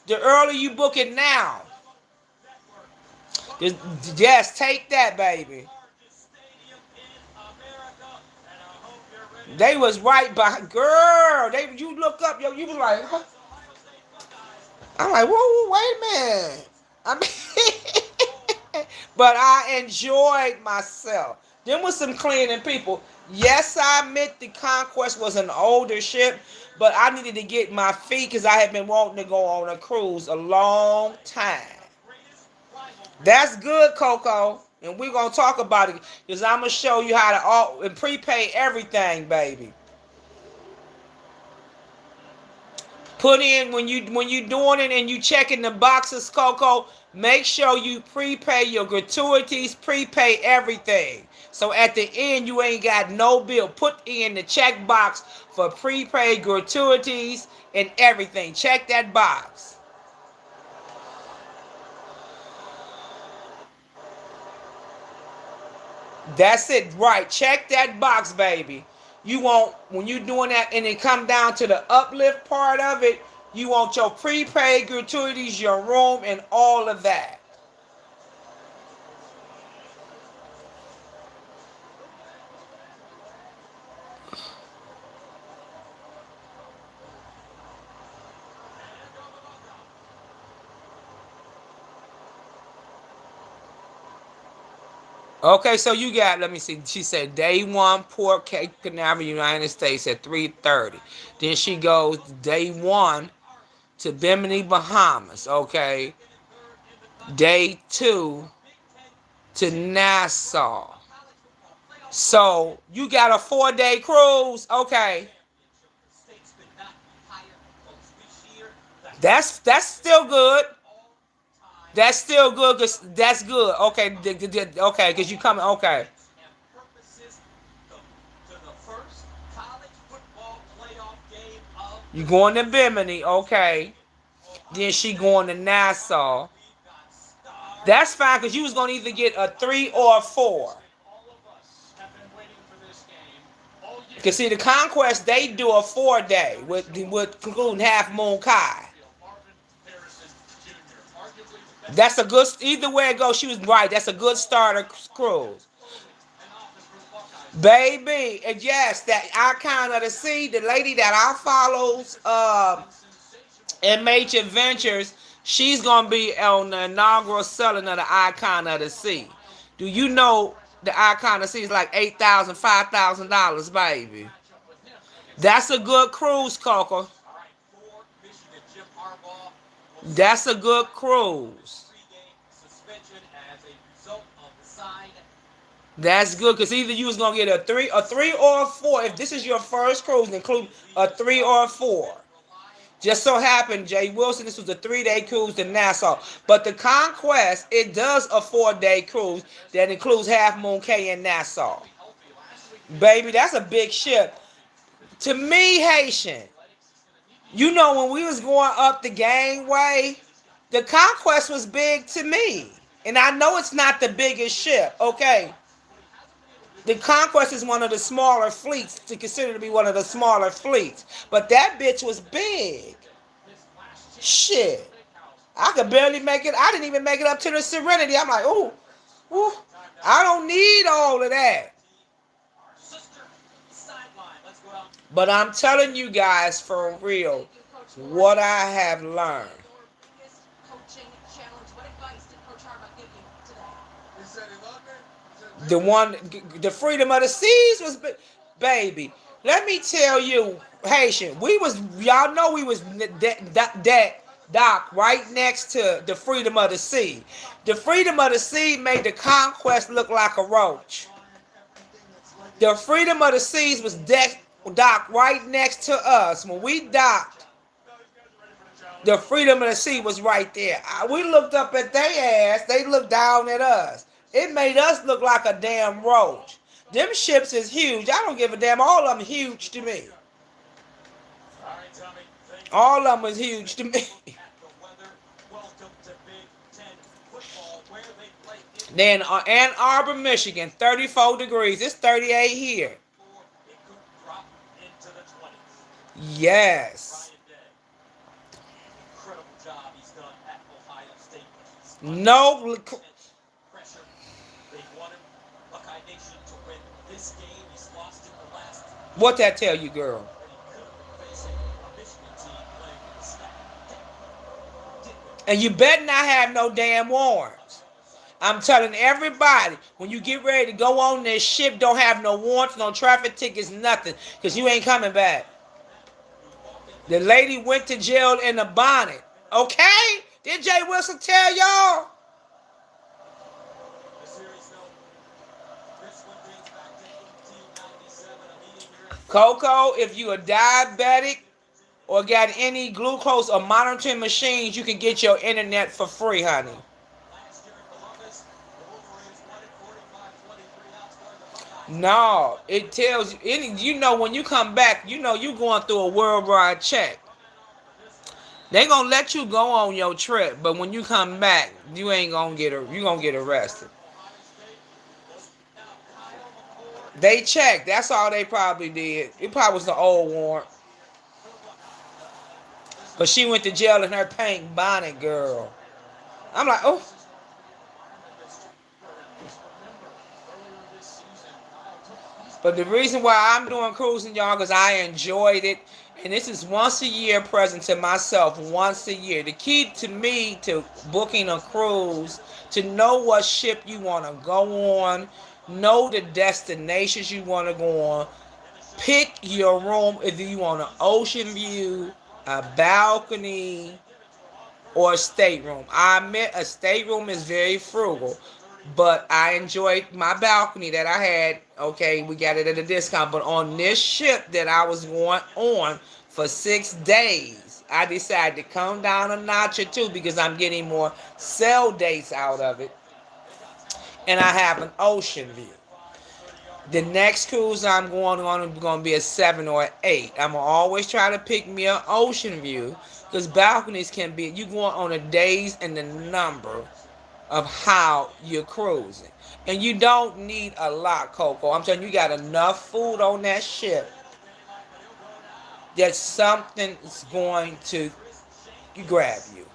The earlier you book it now. Yes, take that, baby. They was right by girl. You look up, you was like, huh? I'm like, whoa, wait a minute. I mean, but I enjoyed myself. Them was some cleaning people. Yes, I admit the Conquest was an older ship, but I needed to get my feet because I had been wanting to go on a cruise a long time. That's good, Coco. And we're going to talk about it because I'm going to show you how to prepay everything, baby. Put in when you doing it and you checking the boxes, Coco, make sure you prepay your gratuities, prepay everything. So at the end you ain't got no bill. Put in the check box for prepaid gratuities and everything. Check that box. That's it, right. Check that box, baby. You want, when you're doing that and it come down to the uplift part of it, you want your prepaid gratuities, your room, and all of that. Okay, so you got, let me see, she said day one, Port Cape Canaveral, United States at 3:30. Then she goes day one to Bimini, Bahamas, okay. Day two to Nassau. So you got a 4-day cruise, okay? That's still good. That's still good. Cause that's good. Okay, okay, cause you coming. Okay, you going to Bimini. Okay, then she going to Nassau. That's fine, cause you was gonna either get a 3 or a 4. Cause see, the Conquest they do a 4-day with concluding Half Moon Kai. That's a good. Either way it goes, she was right. That's a good starter cruise, baby. And yes, that Icon of the Sea, the lady that I follows, in Major Ventures, she's gonna be on the inaugural selling of the Icon of the Sea. Do you know the Icon of the Sea is like $8,000, $5,000, baby? That's a good cruise, Coco. That's a good cruise. That's good because either you was gonna get a three or a 4. If this is your first cruise, include a 3 or a 4. Just so happened, Jay Wilson, this was a 3-day cruise to Nassau. But the Conquest, it does a 4-day cruise that includes Half Moon Cay in Nassau. Baby, that's a big ship. To me, Haitian, you know when we was going up the gangway, the Conquest was big to me. And I know it's not the biggest ship, okay? The Conquest is one of the smaller fleets, to consider to be one of the smaller fleets. But that bitch was big. Shit. I could barely make it. I didn't even make it up to the Serenity. I'm like, ooh, ooh, I don't need all of that. But I'm telling you guys for real what I have learned. The one, the Freedom of the Seas was, baby. Let me tell you, Haitian, y'all know we was that dock right next to the Freedom of the Sea. The Freedom of the Sea made the Conquest look like a roach. The Freedom of the Seas was docked right next to us. When we docked, the Freedom of the Sea was right there. We looked up at their ass. They looked down at us. It made us look like a damn roach. Them ships is huge. I don't give a damn. All of them huge to me. All of them is huge to me. Then Ann Arbor, Michigan, 34 degrees. It's 38 here. Yes. No. What that tell you, girl? And you better not have no damn warrants. I'm telling everybody, when you get ready to go on this ship, don't have no warrants, no traffic tickets, nothing, because you ain't coming back. The lady went to jail in a bonnet. Okay? Did Jay Wilson tell y'all? Coco, if you are diabetic or got any glucose or monitoring machines, you can get your internet for free, honey. No, it tells you, you know, when you come back, you know you going through a worldwide check. They gonna let you go on your trip, but when you come back, you ain't gonna you gonna get arrested. They checked. That's all they probably did. It probably was the old warrant. But she went to jail in her pink bonnet, girl. I'm like, oh. But the reason why I'm doing cruising, y'all, because I enjoyed it. And this is once a year present to myself, once a year. The key to me to booking a cruise, to know what ship you want to go on, know the destinations you want to go on, pick your room, if you want an ocean view, a balcony, or a stateroom. I admit a stateroom is very frugal. But I enjoyed my balcony that I had. Okay, we got it at a discount. But on this ship that I was going on for 6 days, I decided to come down a notch or two because I'm getting more sell dates out of it. And I have an ocean view. The next cruise I'm going on is going to be a 7 or an 8. I'm going to always try to pick me an ocean view because balconies can be, you going on the days and the number of how you're cruising. And you don't need a lot, Coco. I'm telling you, you got enough food on that ship that something's going to grab you.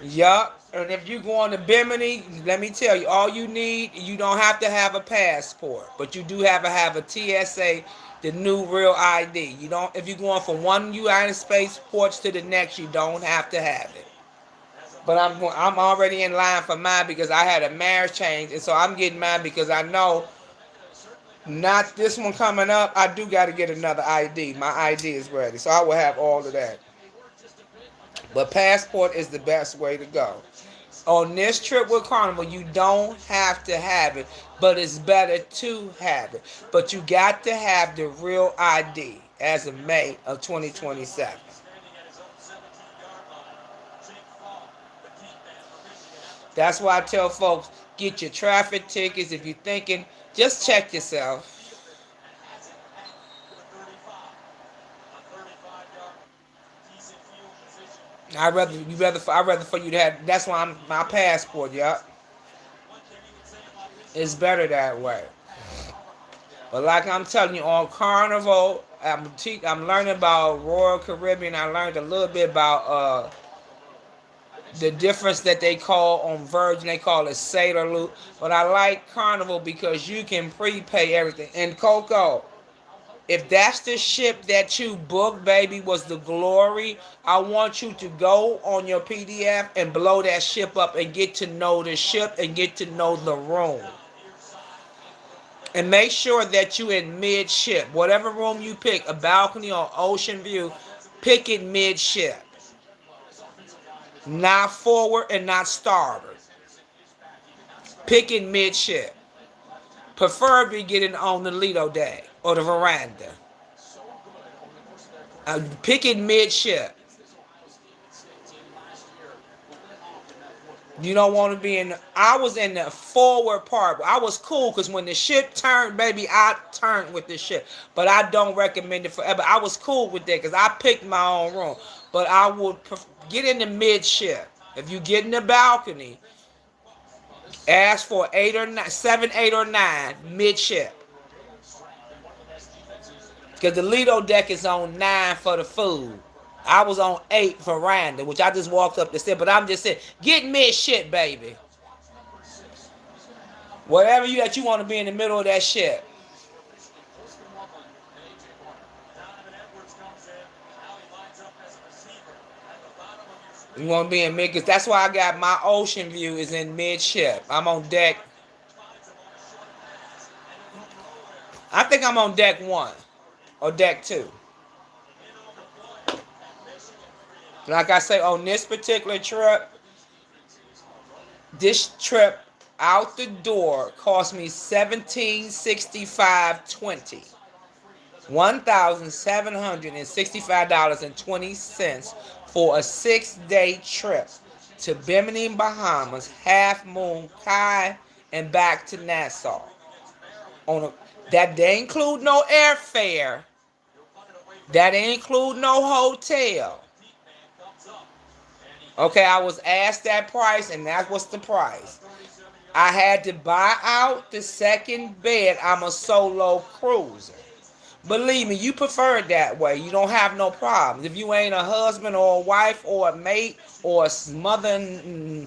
Yup. And if you go on to Bimini, let me tell you, all you need, you don't have to have a passport, but you do have a TSA, the new real ID. You don't, if you're going from one United States ports to the next, you don't have to have it. But I'm already in line for mine because I had a marriage change, and so I'm getting mine because I know not this one coming up. I do got to get another ID. My ID is ready, so I will have all of that. But passport is the best way to go. On this trip with Carnival, you don't have to have it, but it's better to have it. But you got to have the real ID as of May of 2027. That's why I tell folks, get your traffic tickets. If you're thinking, just check yourself. I'd rather for you to have. That's why I'm my passport. Yup, it's better that way. But like I'm telling you, on Carnival, I'm learning about Royal Caribbean. I learned a little bit about the difference that they call on Virgin. They call it Sailor Loop. But I like Carnival because you can prepay everything. And Coco, if that's the ship that you booked, baby, was the Glory, I want you to go on your PDF and blow that ship up and get to know the ship and get to know the room. And make sure that you in midship. Whatever room you pick, a balcony or ocean view, pick it midship. Not forward and not starboard. Pick it midship. Preferably getting on the Lido deck or the veranda. Pick it midship. You don't want to be in. I was in the forward part. I was cool because when the ship turned, baby, I turned with the ship. But I don't recommend it forever. I was cool with that because I picked my own room. But I would get in the midship. If you get in the balcony, ask for 8 or 9, 7, 8 or 9 midship. Because the Lido deck is on 9 for the food. I was on 8 veranda, which I just walked up the step. But I'm just saying, get midship, baby. Whatever you want to be in the middle of that ship. You want to be in mid, because that's why I got my ocean view is in midship. I'm on deck. I think I'm on deck 1 or deck 2. Like I say, on this particular trip, this trip out the door cost me $1,765.20. $1,765.20 for a 6-day trip to Bimini, Bahamas, Half Moon Cay, and back to Nassau. That they include no airfare. That include no hotel. Okay, I was asked that price, and that was the price. I had to buy out the second bed. I'm a solo cruiser. Believe me, you prefer it that way. You don't have no problems. If you ain't a husband or a wife or a mate or a mother and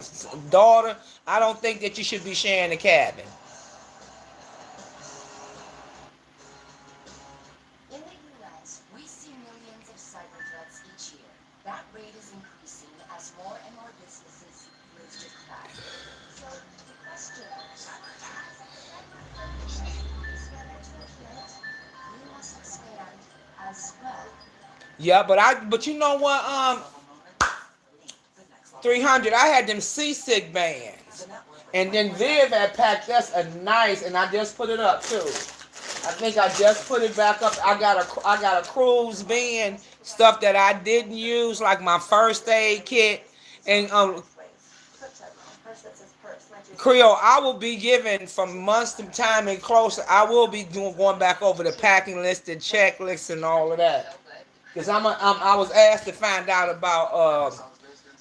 daughter, I don't think that you should be sharing a cabin. In the U.S., we see millions of cyber threats each year. That rate is increasing as more and more businesses move to cloud. So the question is, we must expand as well. Yeah, but you know what, 300. I had them seasick bands. And then Viv had packed us a nice, and I just put it up too. I think I just put it back up. I got a cruise band, stuff that I didn't use, like my first aid kit. And Creole, I will be given from months to time and closer. I will be going back over the packing list and checklist and all of that. Because I was asked to find out about.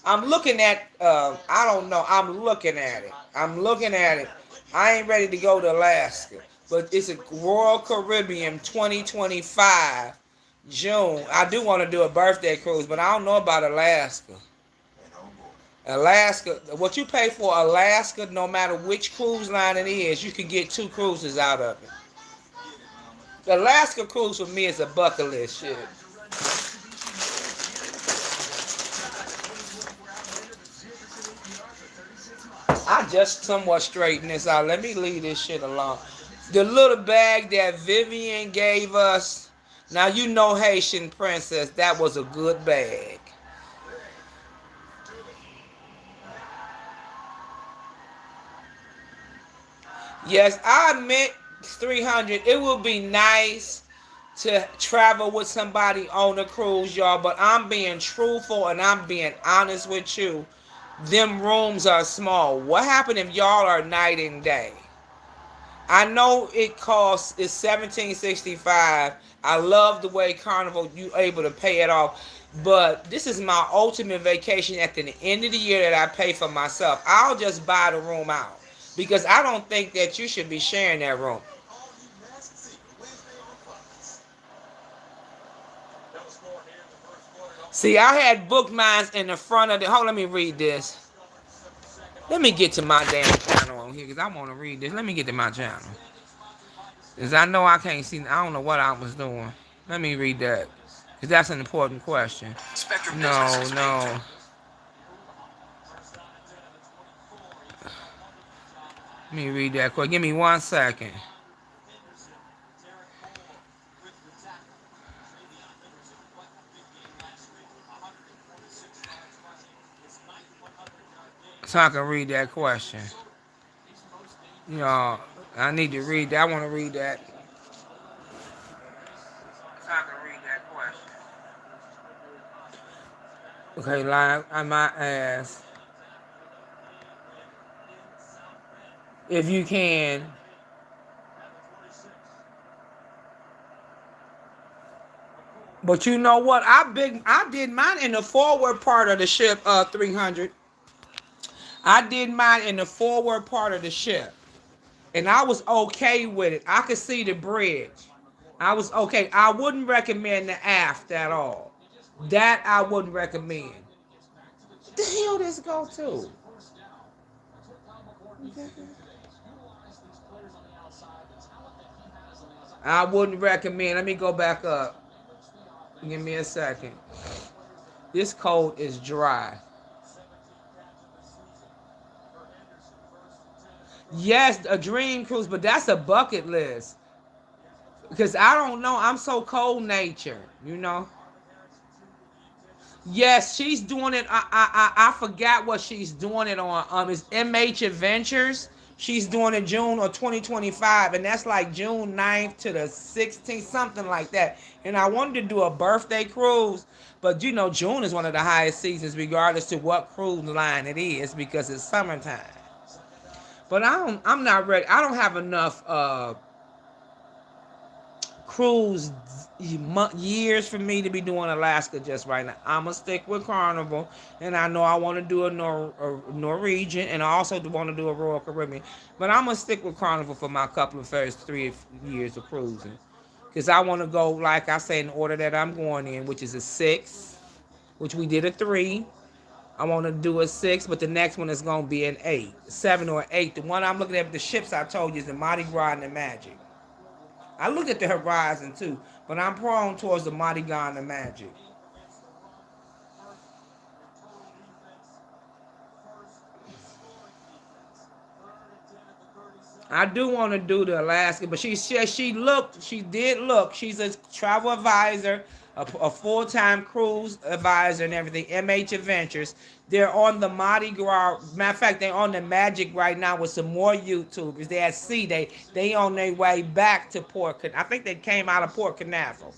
I'm looking at. I don't know. I'm looking at it. I ain't ready to go to Alaska, but it's a Royal Caribbean 2025 June. I do want to do a birthday cruise, but I don't know about Alaska. Alaska, what you pay for Alaska, no matter which cruise line it is, you can get 2 cruises out of it. The Alaska cruise for me is a bucket list shit. I just somewhat straighten this out. Let me leave this shit alone. The little bag that Vivian gave us. Now you know Haitian Princess. That was a good bag. Yes, I admit 300. It would be nice to travel with somebody on a cruise, y'all. But I'm being truthful and I'm being honest with you. Them rooms are small. What happened if y'all are night and day? I know it costs is $17.65. I love the way Carnival you able to pay it off. But this is my ultimate vacation at the end of the year that I pay for myself. I'll just buy the room out. Because I don't think that you should be sharing that room. See, I had booked mine in the front of the... Hold, let me read this. Let me get to my damn channel on here because I want to read this. Let me get to my channel. Because I know I can't see... I don't know what I was doing. Let me read that. Because that's an important question. No. Let me read that quick. Give me 1 second. So I can read that question. You know, I need to read that. I want to read that. So I can read that question. Okay, live. I might ask if you can. But you know what? I did mine in the forward part of the ship, 300. I did mine in the forward part of the ship. And I was okay with it. I could see the bridge. I was okay. I wouldn't recommend the aft at all. That I wouldn't recommend. What the hell this go to? I wouldn't recommend. Let me go back up. Give me a second. This code is dry. Yes, a dream cruise, but that's a bucket list. Because I don't know. I'm so cold natured, you know. Yes, she's doing it. I forgot what she's doing it on. It's MH Adventures. She's doing it June or 2025, and that's like June 9th to the 16th, something like that. And I wanted to do a birthday cruise, but you know, June is one of the highest seasons, regardless to what cruise line it is, because it's summertime. But I'm not ready. I don't have enough cruise years for me to be doing Alaska just right now. I'm going to stick with Carnival, and I know I want to do a Norwegian, and I also want to do a Royal Caribbean. But I'm going to stick with Carnival for my couple of first 3 years of cruising. Because I want to go, like I say, in order that I'm going in, which is a 6, which we did a 3. I want to do a 6, but the next one is going to be an 8, 7 or 8. The one I'm looking at, the ships I told you, is the Mardi Gras and the Magic. I looked at the Horizon too, but I'm prone towards the Mardi Gras and the Magic. I do want to do the Alaska, but she did look. She's a travel advisor, a full-time cruise advisor and everything, MH Adventures. They're on the Mardi Gras. Matter of fact, they're on the Magic right now with some more YouTubers. They're at sea. They on their way back to I think they came out of Port Canaveral.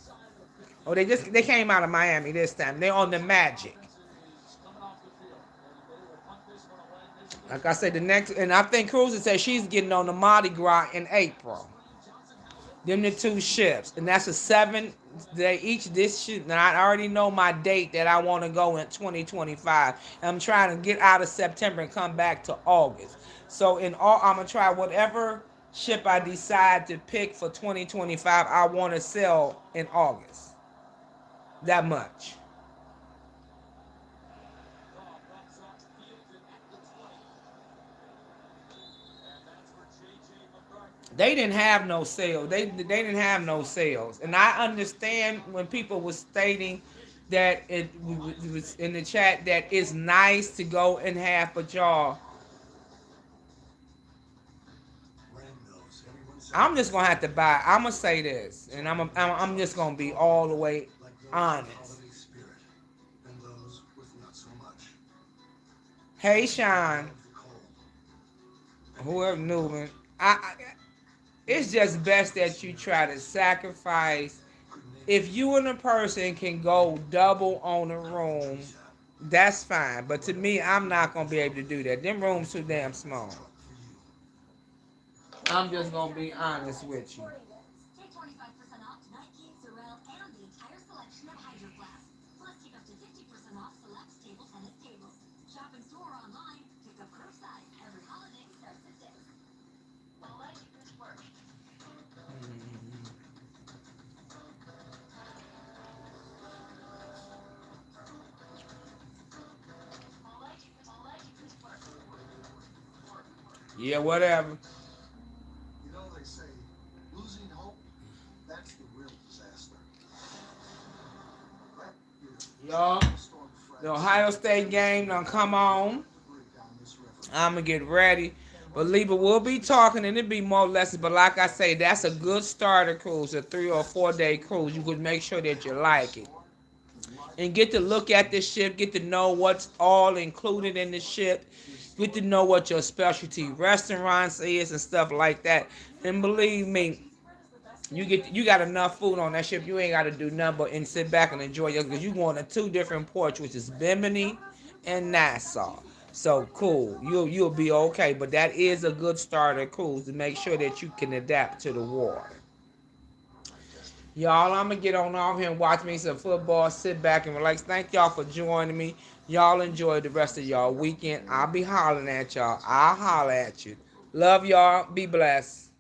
Oh, they came out of Miami this time. They're on the Magic. Like I said, the next, and I think Cruiser said she's getting on the Mardi Gras in April. Them the two ships, and that's a 7-day each. This ship, and I already know my date that I want to go in 2025. I'm trying to get out of September and come back to August. So in all, I'm gonna try whatever ship I decide to pick for 2025. I want to sell in August. That much. They didn't have no sales. They didn't have no sales, and I understand when people were stating that it was in the chat that it's nice to go and have, but y'all, I'm just gonna have to buy. I'm gonna say this, and I'm just gonna be all the way honest. Hey, Sean, whoever knew, I it's just best that you try to sacrifice. If you and a person can go double on a room, that's fine. But to me, I'm not gonna be able to do that. Them rooms too damn small. I'm just gonna be honest with you. Take 25% off Nike, Sorel, and the entire selection of Hydro Flask. Plus, take up to 50% off select table tennis tables. Shop in store or online. Pick up curbside. Every holiday starts at 6. Well, let's get this work. Yeah, whatever. You know, they say losing hope, that's the real disaster. Y'all, the Ohio State game done come on. I'm going to get ready. But Liba will be talking, and it'll be more lessons. But like I say, that's a good starter cruise, a 3 or 4 day cruise. You could make sure that you like it. And get to look at the ship, get to know what's all included in the ship, get to know what your specialty restaurants is and stuff like that. And believe me, you got enough food on that ship. You ain't got to do nothing but and sit back and enjoy it, because you going to 2 different ports, which is Bimini and Nassau. So cool, you'll be okay. But that is a good starter cruise to make sure that you can adapt to the water. Y'all, I'm going to get on off here and watch me some football, sit back and relax. Thank y'all for joining me. Y'all enjoy the rest of y'all weekend. I'll be hollering at y'all. I'll holler at you. Love y'all. Be blessed.